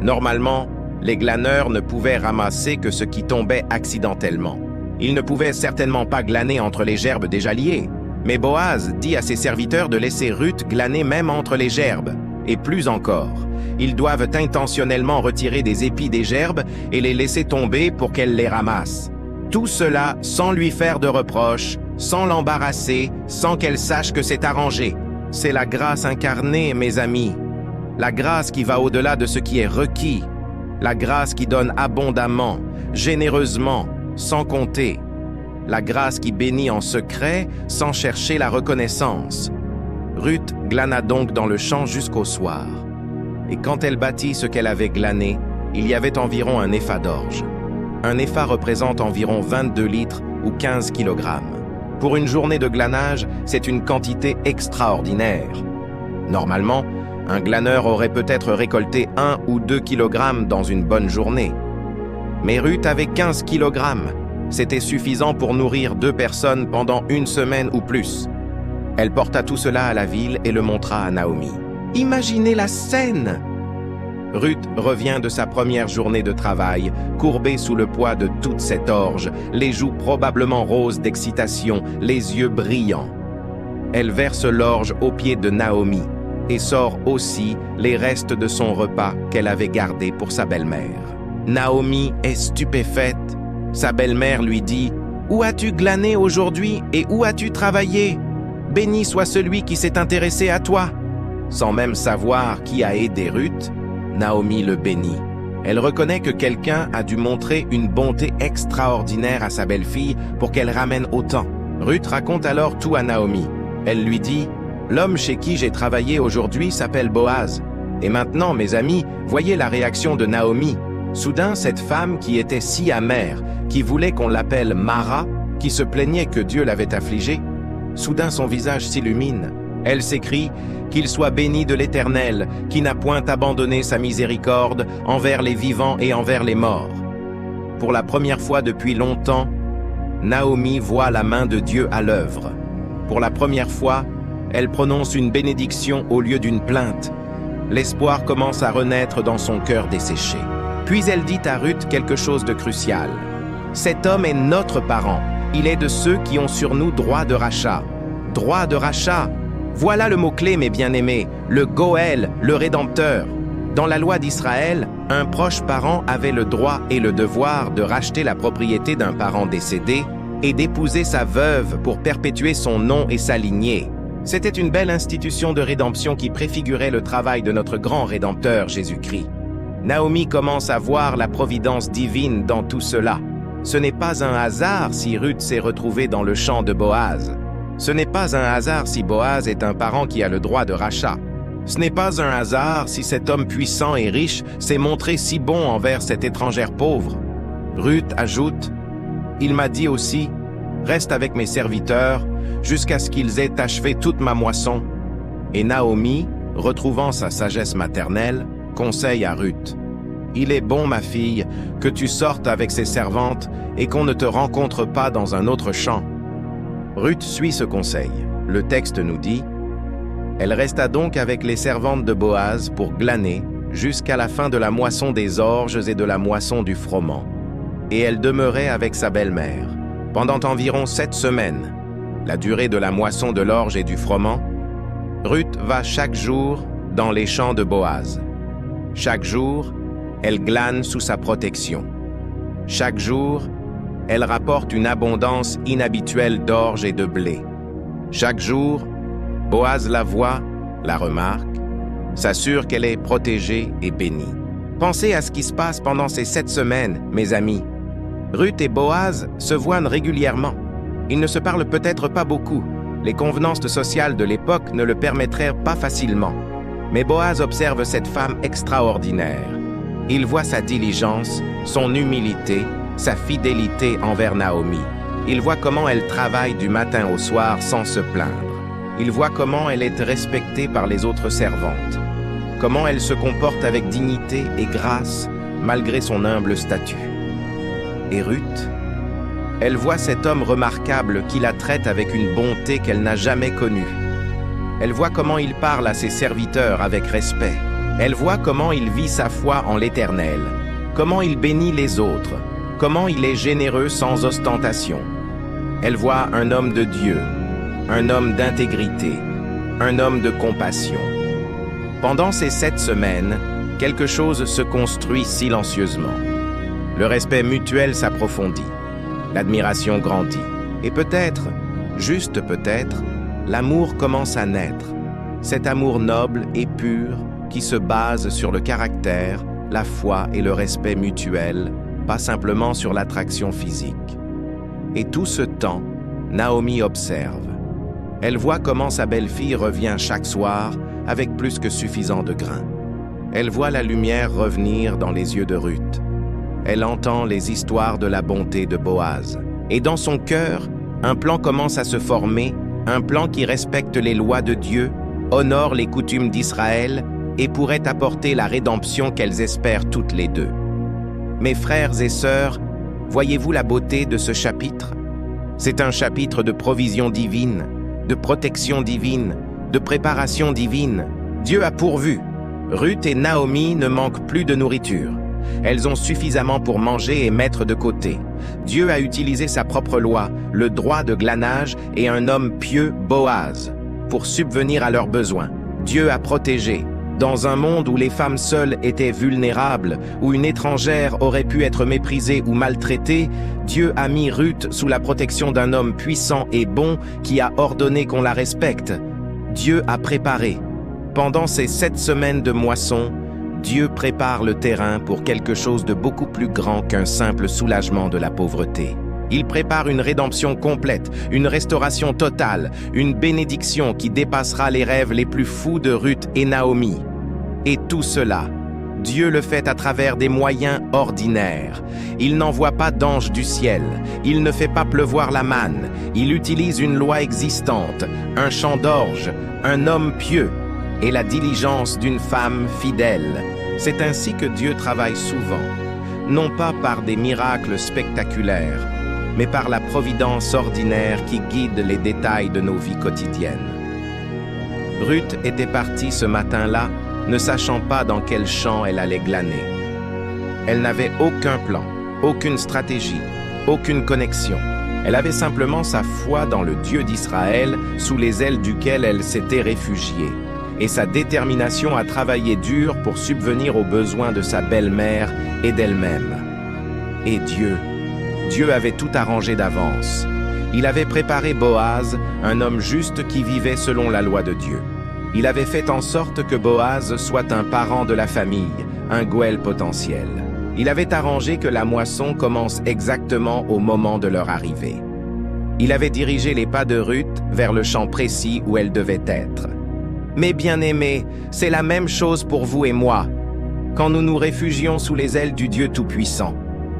Normalement, les glaneurs ne pouvaient ramasser que ce qui tombait accidentellement. Ils ne pouvaient certainement pas glaner entre les gerbes déjà liées. Mais Boaz dit à ses serviteurs de laisser Ruth glaner même entre les gerbes. Et plus encore, ils doivent intentionnellement retirer des épis des gerbes et les laisser tomber pour qu'elle les ramasse. Tout cela sans lui faire de reproches, sans l'embarrasser, sans qu'elle sache que c'est arrangé. C'est la grâce incarnée, mes amis. La grâce qui va au-delà de ce qui est requis. La grâce qui donne abondamment, généreusement, sans compter. La grâce qui bénit en secret, sans chercher la reconnaissance. Ruth glana donc dans le champ jusqu'au soir. Et quand elle bâtit ce qu'elle avait glané, il y avait environ un épha d'orge. Un épha représente environ 22 litres ou 15 kilogrammes. Pour une journée de glanage, c'est une quantité extraordinaire. Normalement, un glaneur aurait peut-être récolté 1 ou 2 kilogrammes dans une bonne journée. Mais Ruth avait 15 kilogrammes. C'était suffisant pour nourrir 2 personnes pendant une semaine ou plus. Elle porta tout cela à la ville et le montra à Naomi. Imaginez la scène! Ruth revient de sa première journée de travail, courbée sous le poids de toute cette orge, les joues probablement roses d'excitation, les yeux brillants. Elle verse l'orge aux pieds de Naomi et sort aussi les restes de son repas qu'elle avait gardé pour sa belle-mère. Naomi est stupéfaite. Sa belle-mère lui dit « Où as-tu glané aujourd'hui et où as-tu travaillé? Béni soit celui qui s'est intéressé à toi. » Sans même savoir qui a aidé Ruth, Naomi le bénit. Elle reconnaît que quelqu'un a dû montrer une bonté extraordinaire à sa belle-fille pour qu'elle ramène autant. Ruth raconte alors tout à Naomi. Elle lui dit « L'homme chez qui j'ai travaillé aujourd'hui s'appelle Boaz. Et maintenant, mes amis, voyez la réaction de Naomi. Soudain, cette femme qui était si amère, qui voulait qu'on l'appelle Mara, qui se plaignait que Dieu l'avait affligée, soudain son visage s'illumine Elle s'écrie « Qu'il soit béni de l'Éternel, qui n'a point abandonné sa miséricorde envers les vivants et envers les morts. » Pour la première fois depuis longtemps, Naomi voit la main de Dieu à l'œuvre. Pour la première fois, elle prononce une bénédiction au lieu d'une plainte. L'espoir commence à renaître dans son cœur desséché. Puis elle dit à Ruth quelque chose de crucial. « Cet homme est notre parent. Il est de ceux qui ont sur nous droit de rachat. » Droit de rachat. Voilà le mot-clé, mes bien-aimés, le Goël, le Rédempteur. Dans la loi d'Israël, un proche parent avait le droit et le devoir de racheter la propriété d'un parent décédé et d'épouser sa veuve pour perpétuer son nom et sa lignée. C'était une belle institution de rédemption qui préfigurait le travail de notre grand Rédempteur Jésus-Christ. Naomi commence à voir la providence divine dans tout cela. Ce n'est pas un hasard si Ruth s'est retrouvée dans le champ de Boaz. Ce n'est pas un hasard si Boaz est un parent qui a le droit de rachat. Ce n'est pas un hasard si cet homme puissant et riche s'est montré si bon envers cette étrangère pauvre. Ruth ajoute « Il m'a dit aussi, reste avec mes serviteurs jusqu'à ce qu'ils aient achevé toute ma moisson. » Et Naomi, retrouvant sa sagesse maternelle, conseille à Ruth « Il est bon, ma fille, que tu sortes avec ses servantes et qu'on ne te rencontre pas dans un autre champ. » Ruth suit ce conseil. Le texte nous dit « Elle resta donc avec les servantes de Boaz pour glaner jusqu'à la fin de la moisson des orges et de la moisson du froment. Et elle demeurait avec sa belle-mère. Pendant environ 7 semaines, la durée de la moisson de l'orge et du froment, Ruth va chaque jour dans les champs de Boaz. Chaque jour, elle glane sous sa protection. Chaque jour, elle rapporte une abondance inhabituelle d'orge et de blé. Chaque jour, Boaz la voit, la remarque, s'assure qu'elle est protégée et bénie. Pensez à ce qui se passe pendant ces 7 semaines, mes amis. Ruth et Boaz se voient régulièrement. Ils ne se parlent peut-être pas beaucoup. Les convenances sociales de l'époque ne le permettraient pas facilement. Mais Boaz observe cette femme extraordinaire. Il voit sa diligence, son humilité, sa fidélité envers Naomi. Il voit comment elle travaille du matin au soir sans se plaindre. Il voit comment elle est respectée par les autres servantes. Comment elle se comporte avec dignité et grâce malgré son humble statut. Et Ruth, elle voit cet homme remarquable qui la traite avec une bonté qu'elle n'a jamais connue. Elle voit comment il parle à ses serviteurs avec respect. Elle voit comment il vit sa foi en l'Éternel, comment il bénit les autres, comment il est généreux sans ostentation. Elle voit un homme de Dieu, un homme d'intégrité, un homme de compassion. Pendant ces 7 semaines, quelque chose se construit silencieusement. Le respect mutuel s'approfondit, l'admiration grandit, et peut-être, juste peut-être, l'amour commence à naître. Cet amour noble et pur qui se base sur le caractère, la foi et le respect mutuel, pas simplement sur l'attraction physique. Et tout ce temps, Naomi observe. Elle voit comment sa belle-fille revient chaque soir avec plus que suffisant de grain. Elle voit la lumière revenir dans les yeux de Ruth. Elle entend les histoires de la bonté de Boaz. Et dans son cœur, un plan commence à se former, un plan qui respecte les lois de Dieu, honore les coutumes d'Israël et pourrait apporter la rédemption qu'elles espèrent toutes les deux. Mes frères et sœurs, voyez-vous la beauté de ce chapitre? C'est un chapitre de provision divine, de protection divine, de préparation divine. Dieu a pourvu. Ruth et Naomi ne manquent plus de nourriture. Elles ont suffisamment pour manger et mettre de côté. Dieu a utilisé sa propre loi, le droit de glanage et un homme pieux, Boaz, pour subvenir à leurs besoins. Dieu a protégé. Dans un monde où les femmes seules étaient vulnérables, où une étrangère aurait pu être méprisée ou maltraitée, Dieu a mis Ruth sous la protection d'un homme puissant et bon qui a ordonné qu'on la respecte. Dieu a préparé. Pendant ces 7 semaines de moisson, Dieu prépare le terrain pour quelque chose de beaucoup plus grand qu'un simple soulagement de la pauvreté. Il prépare une rédemption complète, une restauration totale, une bénédiction qui dépassera les rêves les plus fous de Ruth et Naomi. Et tout cela, Dieu le fait à travers des moyens ordinaires. Il n'envoie pas d'ange du ciel. Il ne fait pas pleuvoir la manne. Il utilise une loi existante, un champ d'orge, un homme pieux et la diligence d'une femme fidèle. C'est ainsi que Dieu travaille souvent, non pas par des miracles spectaculaires, mais par la providence ordinaire qui guide les détails de nos vies quotidiennes. Ruth était partie ce matin-là, ne sachant pas dans quel champ elle allait glaner. Elle n'avait aucun plan, aucune stratégie, aucune connexion. Elle avait simplement sa foi dans le Dieu d'Israël, sous les ailes duquel elle s'était réfugiée, et sa détermination à travailler dur pour subvenir aux besoins de sa belle-mère et d'elle-même. Et Dieu avait tout arrangé d'avance. Il avait préparé Boaz, un homme juste qui vivait selon la loi de Dieu. Il avait fait en sorte que Boaz soit un parent de la famille, un goël potentiel. Il avait arrangé que la moisson commence exactement au moment de leur arrivée. Il avait dirigé les pas de Ruth vers le champ précis où elle devait être. Mes bien-aimés, c'est la même chose pour vous et moi. Quand nous nous réfugions sous les ailes du Dieu Tout-Puissant,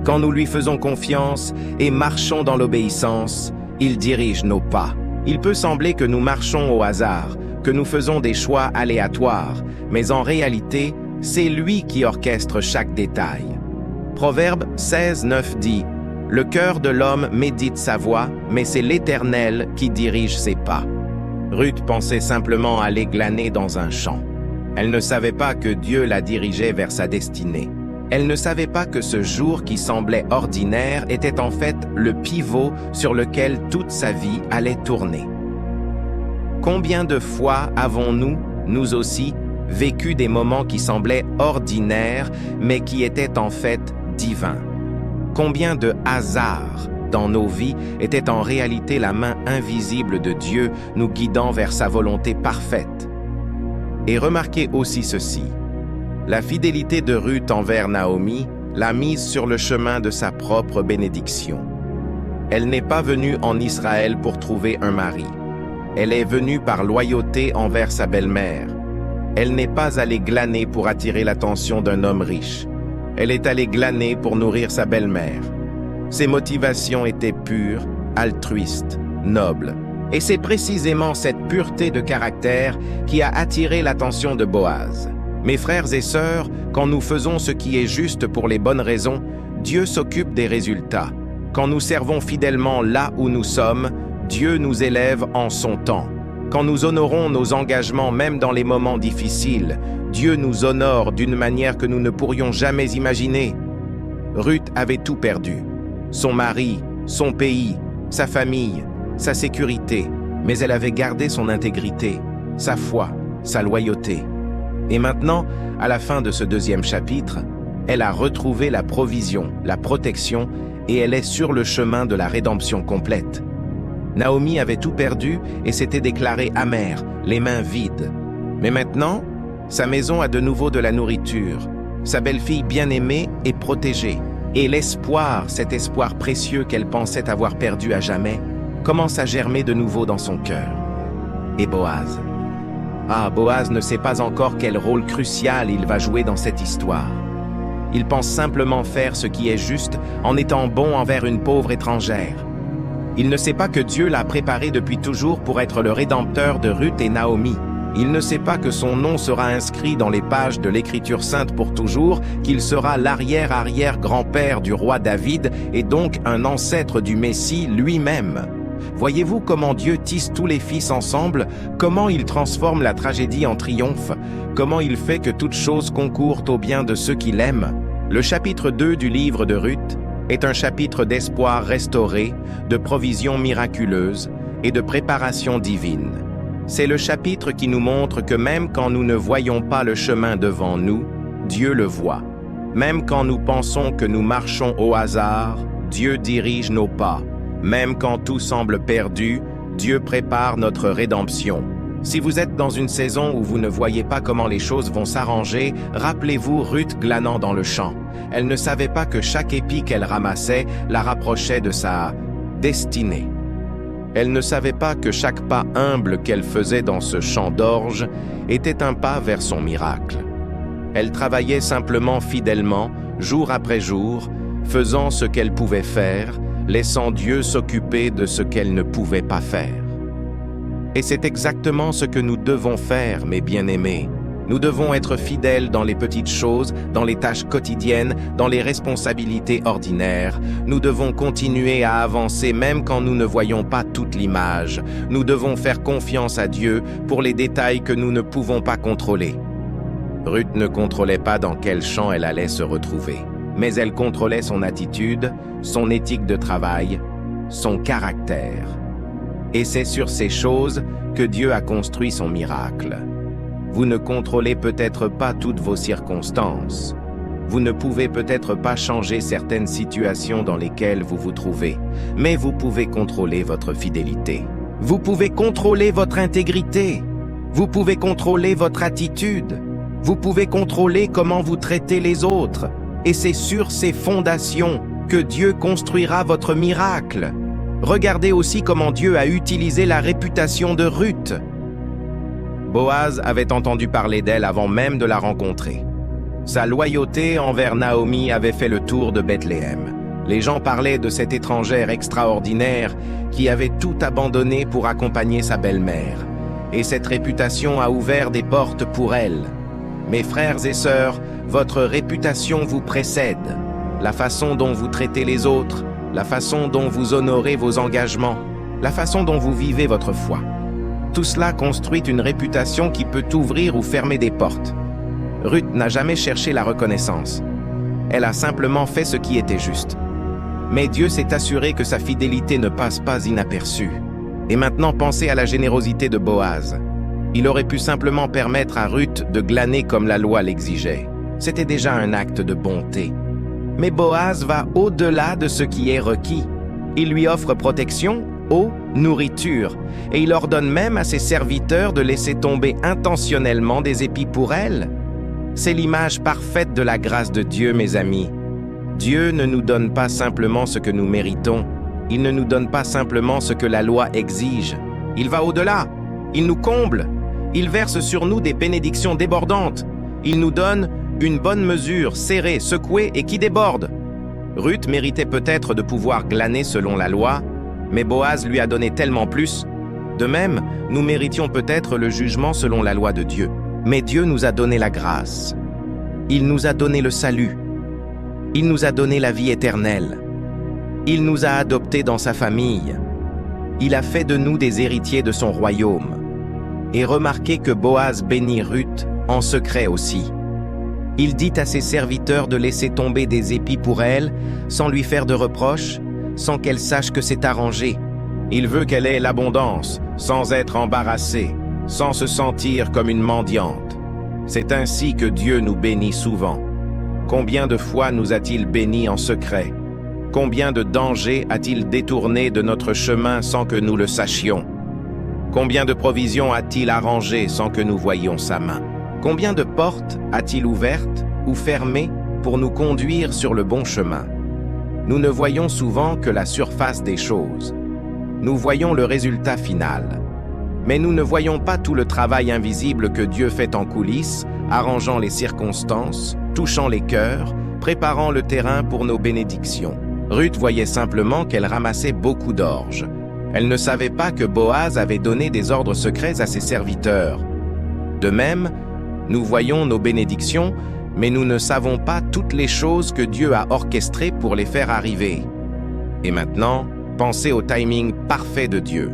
quand nous lui faisons confiance et marchons dans l'obéissance, il dirige nos pas. Il peut sembler que nous marchons au hasard, que nous faisons des choix aléatoires, mais en réalité, c'est lui qui orchestre chaque détail. Proverbe 16:9 dit « Le cœur de l'homme médite sa voie, mais c'est l'Éternel qui dirige ses pas. » Ruth pensait simplement aller glaner dans un champ. Elle ne savait pas que Dieu la dirigeait vers sa destinée. Elle ne savait pas que ce jour qui semblait ordinaire était en fait le pivot sur lequel toute sa vie allait tourner. Combien de fois avons-nous, nous aussi, vécu des moments qui semblaient ordinaires, mais qui étaient en fait divins? Combien de hasards dans nos vies étaient en réalité la main invisible de Dieu nous guidant vers sa volonté parfaite? Et remarquez aussi ceci. La fidélité de Ruth envers Naomi l'a mise sur le chemin de sa propre bénédiction. Elle n'est pas venue en Israël pour trouver un mari. Elle est venue par loyauté envers sa belle-mère. Elle n'est pas allée glaner pour attirer l'attention d'un homme riche. Elle est allée glaner pour nourrir sa belle-mère. Ses motivations étaient pures, altruistes, nobles. Et c'est précisément cette pureté de caractère qui a attiré l'attention de Boaz. Mes frères et sœurs, quand nous faisons ce qui est juste pour les bonnes raisons, Dieu s'occupe des résultats. Quand nous servons fidèlement là où nous sommes, Dieu nous élève en son temps. Quand nous honorons nos engagements même dans les moments difficiles, Dieu nous honore d'une manière que nous ne pourrions jamais imaginer. Ruth avait tout perdu. Son mari, son pays, sa famille, sa sécurité, mais elle avait gardé son intégrité, sa foi, sa loyauté. Et maintenant, à la fin de ce deuxième chapitre, elle a retrouvé la provision, la protection, et elle est sur le chemin de la rédemption complète. Naomi avait tout perdu et s'était déclarée amère, les mains vides. Mais maintenant, sa maison a de nouveau de la nourriture, sa belle-fille bien-aimée est protégée, et l'espoir, cet espoir précieux qu'elle pensait avoir perdu à jamais, commence à germer de nouveau dans son cœur. Et Boaz. Ah, Boaz ne sait pas encore quel rôle crucial il va jouer dans cette histoire. Il pense simplement faire ce qui est juste en étant bon envers une pauvre étrangère. Il ne sait pas que Dieu l'a préparé depuis toujours pour être le rédempteur de Ruth et Naomi. Il ne sait pas que son nom sera inscrit dans les pages de l'Écriture sainte pour toujours, qu'il sera l'arrière-arrière-grand-père du roi David et donc un ancêtre du Messie lui-même. Voyez-vous comment Dieu tisse tous les fils ensemble, comment il transforme la tragédie en triomphe, comment il fait que toutes choses concourent au bien de ceux qui l'aiment. Le chapitre 2 du livre de Ruth est un chapitre d'espoir restauré, de provision miraculeuse et de préparation divine. C'est le chapitre qui nous montre que même quand nous ne voyons pas le chemin devant nous, Dieu le voit. Même quand nous pensons que nous marchons au hasard, Dieu dirige nos pas. Même quand tout semble perdu, Dieu prépare notre rédemption. Si vous êtes dans une saison où vous ne voyez pas comment les choses vont s'arranger, rappelez-vous Ruth glanant dans le champ. Elle ne savait pas que chaque épi qu'elle ramassait la rapprochait de sa destinée. Elle ne savait pas que chaque pas humble qu'elle faisait dans ce champ d'orge était un pas vers son miracle. Elle travaillait simplement fidèlement, jour après jour, faisant ce qu'elle pouvait faire, laissant Dieu s'occuper de ce qu'elle ne pouvait pas faire. Et c'est exactement ce que nous devons faire, mes bien-aimés. Nous devons être fidèles dans les petites choses, dans les tâches quotidiennes, dans les responsabilités ordinaires. Nous devons continuer à avancer même quand nous ne voyons pas toute l'image. Nous devons faire confiance à Dieu pour les détails que nous ne pouvons pas contrôler. Ruth ne contrôlait pas dans quel champ elle allait se retrouver, mais elle contrôlait son attitude, son éthique de travail, son caractère. Et c'est sur ces choses que Dieu a construit son miracle. Vous ne contrôlez peut-être pas toutes vos circonstances. Vous ne pouvez peut-être pas changer certaines situations dans lesquelles vous vous trouvez, mais vous pouvez contrôler votre fidélité. Vous pouvez contrôler votre intégrité. Vous pouvez contrôler votre attitude. Vous pouvez contrôler comment vous traitez les autres. Et c'est sur ces fondations que Dieu construira votre miracle. Regardez aussi comment Dieu a utilisé la réputation de Ruth. Boaz avait entendu parler d'elle avant même de la rencontrer. Sa loyauté envers Naomi avait fait le tour de Bethléem. Les gens parlaient de cette étrangère extraordinaire qui avait tout abandonné pour accompagner sa belle-mère. Et cette réputation a ouvert des portes pour elle. Mes frères et sœurs, votre réputation vous précède. La façon dont vous traitez les autres, la façon dont vous honorez vos engagements, la façon dont vous vivez votre foi. Tout cela construit une réputation qui peut ouvrir ou fermer des portes. Ruth n'a jamais cherché la reconnaissance. Elle a simplement fait ce qui était juste. Mais Dieu s'est assuré que sa fidélité ne passe pas inaperçue. Et maintenant, pensez à la générosité de Boaz. Il aurait pu simplement permettre à Ruth de glaner comme la loi l'exigeait. C'était déjà un acte de bonté. Mais Boaz va au-delà de ce qui est requis. Il lui offre protection, eau, nourriture, et il ordonne même à ses serviteurs de laisser tomber intentionnellement des épis pour elle. C'est l'image parfaite de la grâce de Dieu, mes amis. Dieu ne nous donne pas simplement ce que nous méritons. Il ne nous donne pas simplement ce que la loi exige. Il va au-delà. Il nous comble. Il verse sur nous des bénédictions débordantes. Il nous donne une bonne mesure, serrée, secouée et qui déborde. Ruth méritait peut-être de pouvoir glaner selon la loi, mais Boaz lui a donné tellement plus. De même, nous méritions peut-être le jugement selon la loi de Dieu. Mais Dieu nous a donné la grâce. Il nous a donné le salut. Il nous a donné la vie éternelle. Il nous a adoptés dans sa famille. Il a fait de nous des héritiers de son royaume. Et remarquez que Boaz bénit Ruth en secret aussi. Il dit à ses serviteurs de laisser tomber des épis pour elle, sans lui faire de reproches, sans qu'elle sache que c'est arrangé. Il veut qu'elle ait l'abondance, sans être embarrassée, sans se sentir comme une mendiante. C'est ainsi que Dieu nous bénit souvent. Combien de fois nous a-t-il bénis en secret? Combien de dangers a-t-il détournés de notre chemin sans que nous le sachions? Combien de provisions a-t-il arrangées sans que nous voyions sa main? Combien de portes a-t-il ouvertes ou fermées pour nous conduire sur le bon chemin? Nous ne voyons souvent que la surface des choses. Nous voyons le résultat final. Mais nous ne voyons pas tout le travail invisible que Dieu fait en coulisses, arrangeant les circonstances, touchant les cœurs, préparant le terrain pour nos bénédictions. Ruth voyait simplement qu'elle ramassait beaucoup d'orge. Elle ne savait pas que Boaz avait donné des ordres secrets à ses serviteurs. De même, nous voyons nos bénédictions, mais nous ne savons pas toutes les choses que Dieu a orchestrées pour les faire arriver. Et maintenant, pensez au timing parfait de Dieu.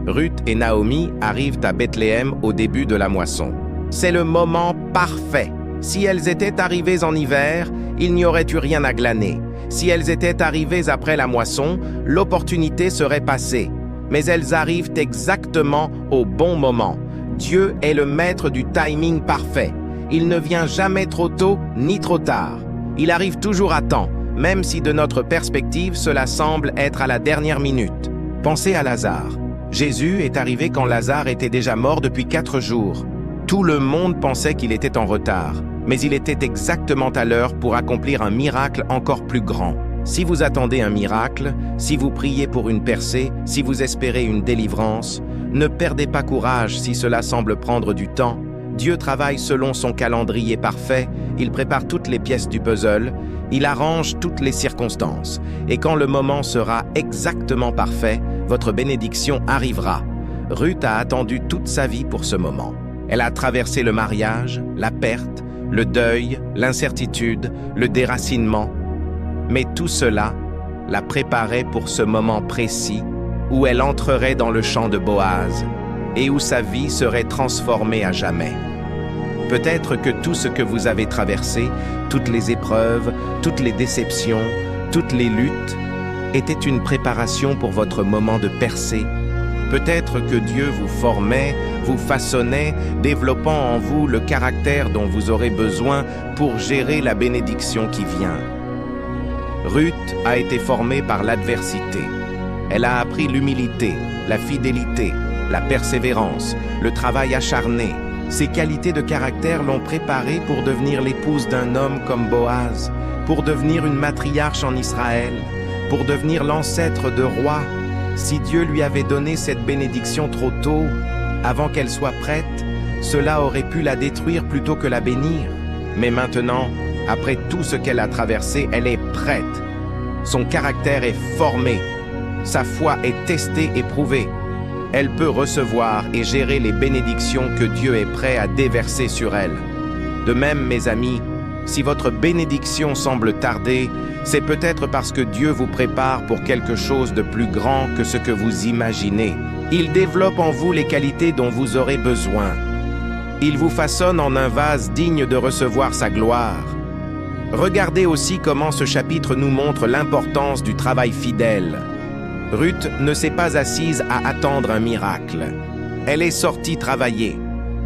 Ruth et Naomi arrivent à Bethléem au début de la moisson. C'est le moment parfait. Si elles étaient arrivées en hiver, il n'y aurait eu rien à glaner. Si elles étaient arrivées après la moisson, l'opportunité serait passée. Mais elles arrivent exactement au bon moment. Dieu est le maître du timing parfait. Il ne vient jamais trop tôt ni trop tard. Il arrive toujours à temps, même si de notre perspective, cela semble être à la dernière minute. Pensez à Lazare. Jésus est arrivé quand Lazare était déjà mort depuis 4 jours. Tout le monde pensait qu'il était en retard, mais il était exactement à l'heure pour accomplir un miracle encore plus grand. Si vous attendez un miracle, si vous priez pour une percée, si vous espérez une délivrance, ne perdez pas courage si cela semble prendre du temps. Dieu travaille selon son calendrier parfait, il prépare toutes les pièces du puzzle, il arrange toutes les circonstances. Et quand le moment sera exactement parfait, votre bénédiction arrivera. Ruth a attendu toute sa vie pour ce moment. Elle a traversé le mariage, la perte, le deuil, l'incertitude, le déracinement. Mais tout cela la préparait pour ce moment précis où elle entrerait dans le champ de Boaz et où sa vie serait transformée à jamais. Peut-être que tout ce que vous avez traversé, toutes les épreuves, toutes les déceptions, toutes les luttes, était une préparation pour votre moment de percée. Peut-être que Dieu vous formait, vous façonnait, développant en vous le caractère dont vous aurez besoin pour gérer la bénédiction qui vient. Ruth a été formée par l'adversité. Elle a appris l'humilité, la fidélité, la persévérance, le travail acharné. Ses qualités de caractère l'ont préparée pour devenir l'épouse d'un homme comme Boaz, pour devenir une matriarche en Israël, pour devenir l'ancêtre de rois. Si Dieu lui avait donné cette bénédiction trop tôt, avant qu'elle soit prête, cela aurait pu la détruire plutôt que la bénir. Mais maintenant, après tout ce qu'elle a traversé, elle est prête. Son caractère est formé. Sa foi est testée et prouvée. Elle peut recevoir et gérer les bénédictions que Dieu est prêt à déverser sur elle. De même, mes amis, si votre bénédiction semble tarder, c'est peut-être parce que Dieu vous prépare pour quelque chose de plus grand que ce que vous imaginez. Il développe en vous les qualités dont vous aurez besoin. Il vous façonne en un vase digne de recevoir sa gloire. Regardez aussi comment ce chapitre nous montre l'importance du travail fidèle. Ruth ne s'est pas assise à attendre un miracle. Elle est sortie travailler.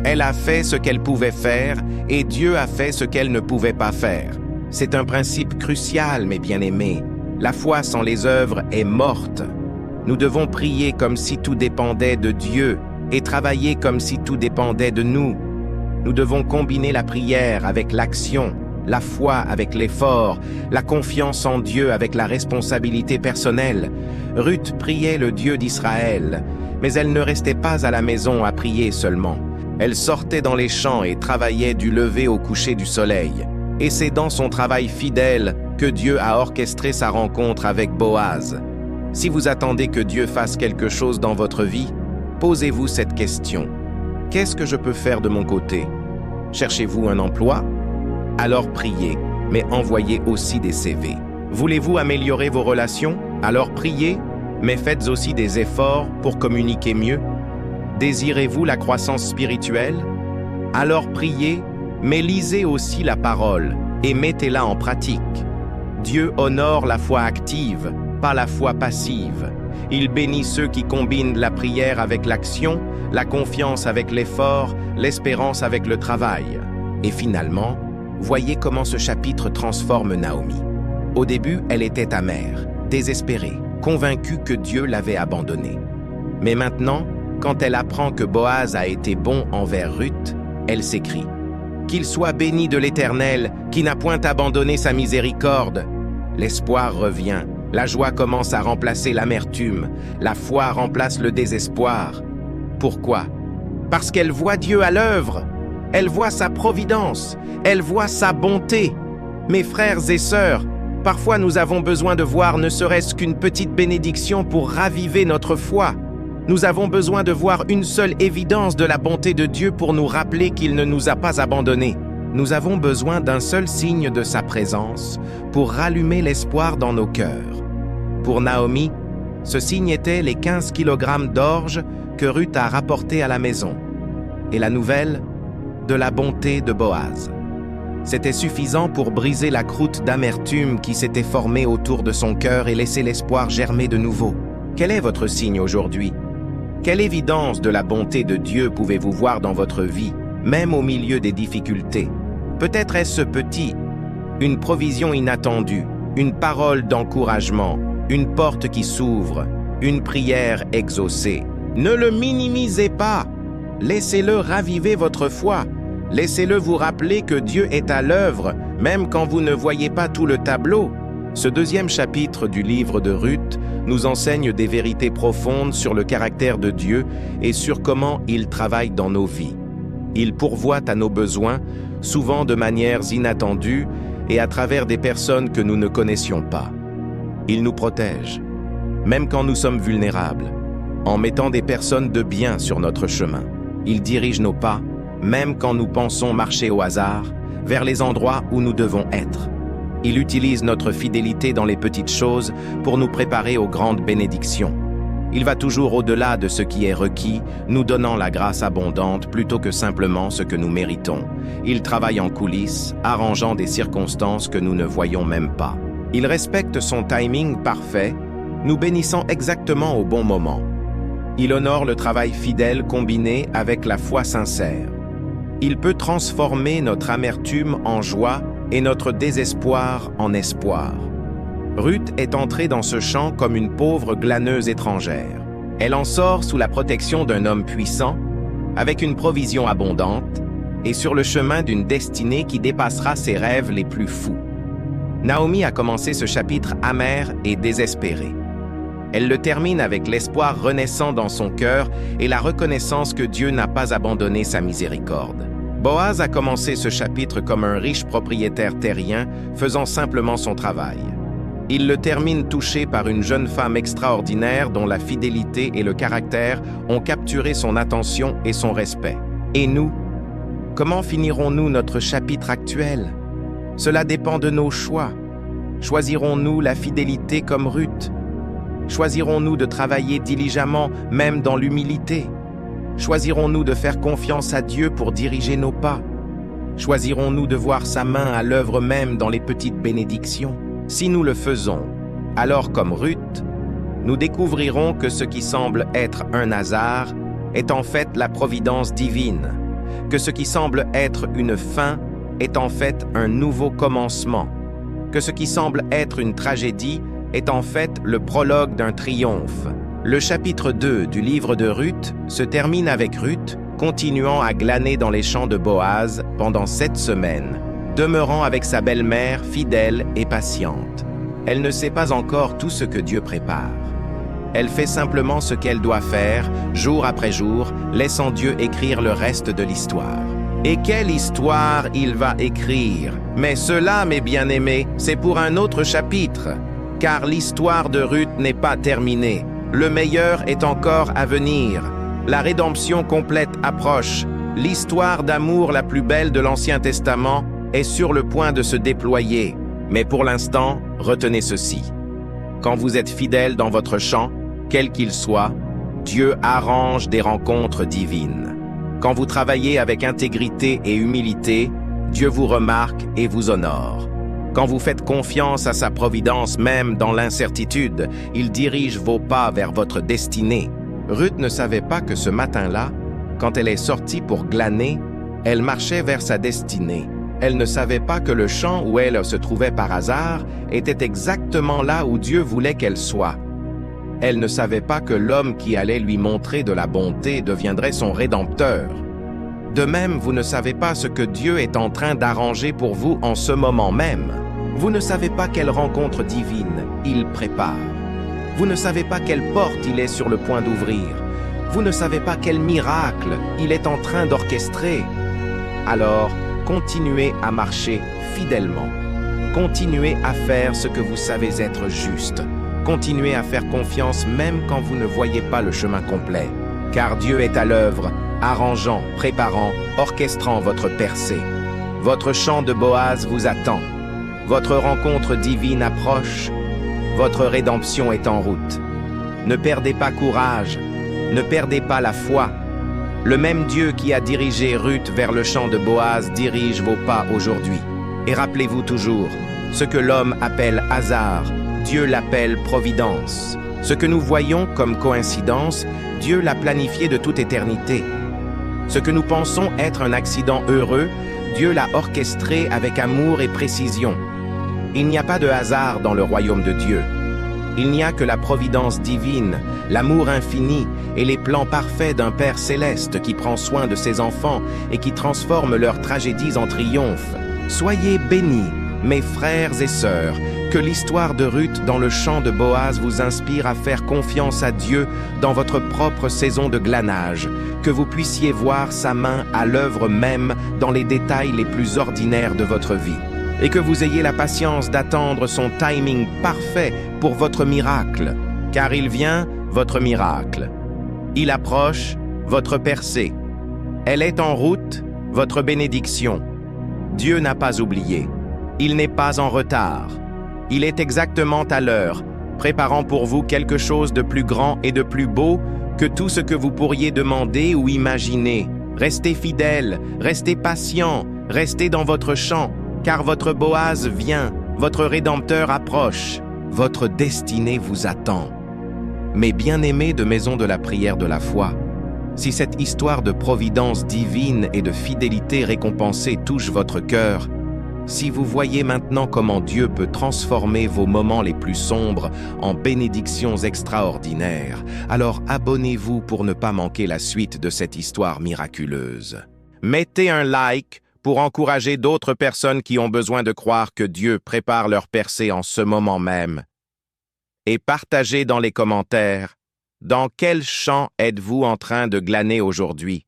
Elle a fait ce qu'elle pouvait faire et Dieu a fait ce qu'elle ne pouvait pas faire. C'est un principe crucial, mes bien-aimés. La foi sans les œuvres est morte. Nous devons prier comme si tout dépendait de Dieu et travailler comme si tout dépendait de nous. Nous devons combiner la prière avec l'action, la foi avec l'effort, la confiance en Dieu avec la responsabilité personnelle. Ruth priait le Dieu d'Israël, mais elle ne restait pas à la maison à prier seulement. Elle sortait dans les champs et travaillait du lever au coucher du soleil. Et c'est dans son travail fidèle que Dieu a orchestré sa rencontre avec Boaz. Si vous attendez que Dieu fasse quelque chose dans votre vie, posez-vous cette question. Qu'est-ce que je peux faire de mon côté? Cherchez-vous un emploi? Alors priez, mais envoyez aussi des CV. Voulez-vous améliorer vos relations? Alors priez, mais faites aussi des efforts pour communiquer mieux. Désirez-vous la croissance spirituelle? Alors priez, mais lisez aussi la parole et mettez-la en pratique. Dieu honore la foi active, pas la foi passive. Il bénit ceux qui combinent la prière avec l'action, la confiance avec l'effort, l'espérance avec le travail. Et finalement, voyez comment ce chapitre transforme Naomi. Au début, elle était amère, désespérée, convaincue que Dieu l'avait abandonnée. Mais maintenant, quand elle apprend que Boaz a été bon envers Ruth, elle s'écrie « Qu'il soit béni de l'Éternel, qui n'a point abandonné sa miséricorde !» L'espoir revient, la joie commence à remplacer l'amertume, la foi remplace le désespoir. Pourquoi? Parce qu'elle voit Dieu à l'œuvre. Elle voit sa providence, elle voit sa bonté. Mes frères et sœurs, parfois nous avons besoin de voir ne serait-ce qu'une petite bénédiction pour raviver notre foi. Nous avons besoin de voir une seule évidence de la bonté de Dieu pour nous rappeler qu'il ne nous a pas abandonnés. Nous avons besoin d'un seul signe de sa présence pour rallumer l'espoir dans nos cœurs. Pour Naomi, ce signe était les 15 kilogrammes d'orge que Ruth a rapportés à la maison. Et la nouvelle de la bonté de Boaz. C'était suffisant pour briser la croûte d'amertume qui s'était formée autour de son cœur et laisser l'espoir germer de nouveau. Quel est votre signe aujourd'hui? Quelle évidence de la bonté de Dieu pouvez-vous voir dans votre vie, même au milieu des difficultés? Peut-être est-ce petit, une provision inattendue, une parole d'encouragement, une porte qui s'ouvre, une prière exaucée. Ne le minimisez pas. Laissez-le raviver votre foi. Laissez-le vous rappeler que Dieu est à l'œuvre, même quand vous ne voyez pas tout le tableau. Ce deuxième chapitre du livre de Ruth nous enseigne des vérités profondes sur le caractère de Dieu et sur comment il travaille dans nos vies. Il pourvoit à nos besoins, souvent de manières inattendues et à travers des personnes que nous ne connaissions pas. Il nous protège, même quand nous sommes vulnérables, en mettant des personnes de bien sur notre chemin. Il dirige nos pas, même quand nous pensons marcher au hasard, vers les endroits où nous devons être. Il utilise notre fidélité dans les petites choses pour nous préparer aux grandes bénédictions. Il va toujours au-delà de ce qui est requis, nous donnant la grâce abondante plutôt que simplement ce que nous méritons. Il travaille en coulisses, arrangeant des circonstances que nous ne voyons même pas. Il respecte son timing parfait, nous bénissant exactement au bon moment. Il honore le travail fidèle combiné avec la foi sincère. Il peut transformer notre amertume en joie et notre désespoir en espoir. Ruth est entrée dans ce champ comme une pauvre glaneuse étrangère. Elle en sort sous la protection d'un homme puissant, avec une provision abondante, et sur le chemin d'une destinée qui dépassera ses rêves les plus fous. Naomi a commencé ce chapitre amer et désespéré. Elle le termine avec l'espoir renaissant dans son cœur et la reconnaissance que Dieu n'a pas abandonné sa miséricorde. Boaz a commencé ce chapitre comme un riche propriétaire terrien faisant simplement son travail. Il le termine touché par une jeune femme extraordinaire dont la fidélité et le caractère ont capturé son attention et son respect. Et nous, comment finirons-nous notre chapitre actuel? Cela dépend de nos choix. Choisirons-nous la fidélité comme Ruth? Choisirons-nous de travailler diligemment, même dans l'humilité? Choisirons-nous de faire confiance à Dieu pour diriger nos pas? Choisirons-nous de voir sa main à l'œuvre même dans les petites bénédictions? Si nous le faisons, alors comme Ruth, nous découvrirons que ce qui semble être un hasard est en fait la providence divine, que ce qui semble être une fin est en fait un nouveau commencement, que ce qui semble être une tragédie est en fait le prologue d'un triomphe. Le chapitre 2 du livre de Ruth se termine avec Ruth continuant à glaner dans les champs de Boaz pendant 7 semaines, demeurant avec sa belle-mère fidèle et patiente. Elle ne sait pas encore tout ce que Dieu prépare. Elle fait simplement ce qu'elle doit faire, jour après jour, laissant Dieu écrire le reste de l'histoire. Et quelle histoire il va écrire! Mais cela, mes bien-aimés, c'est pour un autre chapitre, car l'histoire de Ruth n'est pas terminée. Le meilleur est encore à venir. La rédemption complète approche. L'histoire d'amour la plus belle de l'Ancien Testament est sur le point de se déployer. Mais pour l'instant, retenez ceci. Quand vous êtes fidèle dans votre champ, quel qu'il soit, Dieu arrange des rencontres divines. Quand vous travaillez avec intégrité et humilité, Dieu vous remarque et vous honore. Quand vous faites confiance à sa providence même dans l'incertitude, il dirige vos pas vers votre destinée. Ruth ne savait pas que ce matin-là, quand elle est sortie pour glaner, elle marchait vers sa destinée. Elle ne savait pas que le champ où elle se trouvait par hasard était exactement là où Dieu voulait qu'elle soit. Elle ne savait pas que l'homme qui allait lui montrer de la bonté deviendrait son rédempteur. De même, vous ne savez pas ce que Dieu est en train d'arranger pour vous en ce moment même. Vous ne savez pas quelle rencontre divine il prépare. Vous ne savez pas quelle porte il est sur le point d'ouvrir. Vous ne savez pas quel miracle il est en train d'orchestrer. Alors, continuez à marcher fidèlement. Continuez à faire ce que vous savez être juste. Continuez à faire confiance même quand vous ne voyez pas le chemin complet. Car Dieu est à l'œuvre, arrangeant, préparant, orchestrant votre percée. Votre champ de Boaz vous attend. Votre rencontre divine approche. Votre rédemption est en route. Ne perdez pas courage. Ne perdez pas la foi. Le même Dieu qui a dirigé Ruth vers le champ de Boaz dirige vos pas aujourd'hui. Et rappelez-vous toujours, ce que l'homme appelle hasard, Dieu l'appelle providence. Ce que nous voyons comme coïncidence, Dieu l'a planifié de toute éternité. Ce que nous pensons être un accident heureux, Dieu l'a orchestré avec amour et précision. Il n'y a pas de hasard dans le royaume de Dieu. Il n'y a que la providence divine, l'amour infini et les plans parfaits d'un Père céleste qui prend soin de ses enfants et qui transforme leurs tragédies en triomphe. Soyez bénis, mes frères et sœurs, Que l'histoire de Ruth dans le champ de Boaz vous inspire à faire confiance à Dieu dans votre propre saison de glanage, que vous puissiez voir sa main à l'œuvre même dans les détails les plus ordinaires de votre vie, et que vous ayez la patience d'attendre son timing parfait pour votre miracle, car il vient, votre miracle. Il approche, votre percée. Elle est en route, votre bénédiction. Dieu n'a pas oublié. Il n'est pas en retard. Il est exactement à l'heure, préparant pour vous quelque chose de plus grand et de plus beau que tout ce que vous pourriez demander ou imaginer. Restez fidèles, restez patients, restez dans votre champ, car votre Boaz vient, votre Rédempteur approche, votre destinée vous attend. Mes bien-aimés de Maison de la prière de la foi, si cette histoire de providence divine et de fidélité récompensée touche votre cœur, si vous voyez maintenant comment Dieu peut transformer vos moments les plus sombres en bénédictions extraordinaires, alors abonnez-vous pour ne pas manquer la suite de cette histoire miraculeuse. Mettez un like pour encourager d'autres personnes qui ont besoin de croire que Dieu prépare leur percée en ce moment même. Et partagez dans les commentaires, dans quel champ êtes-vous en train de glaner aujourd'hui?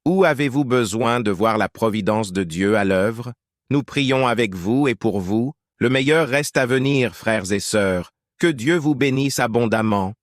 Où avez-vous besoin de voir la providence de Dieu à l'œuvre? Nous prions avec vous et pour vous. Le meilleur reste à venir, frères et sœurs. Que Dieu vous bénisse abondamment.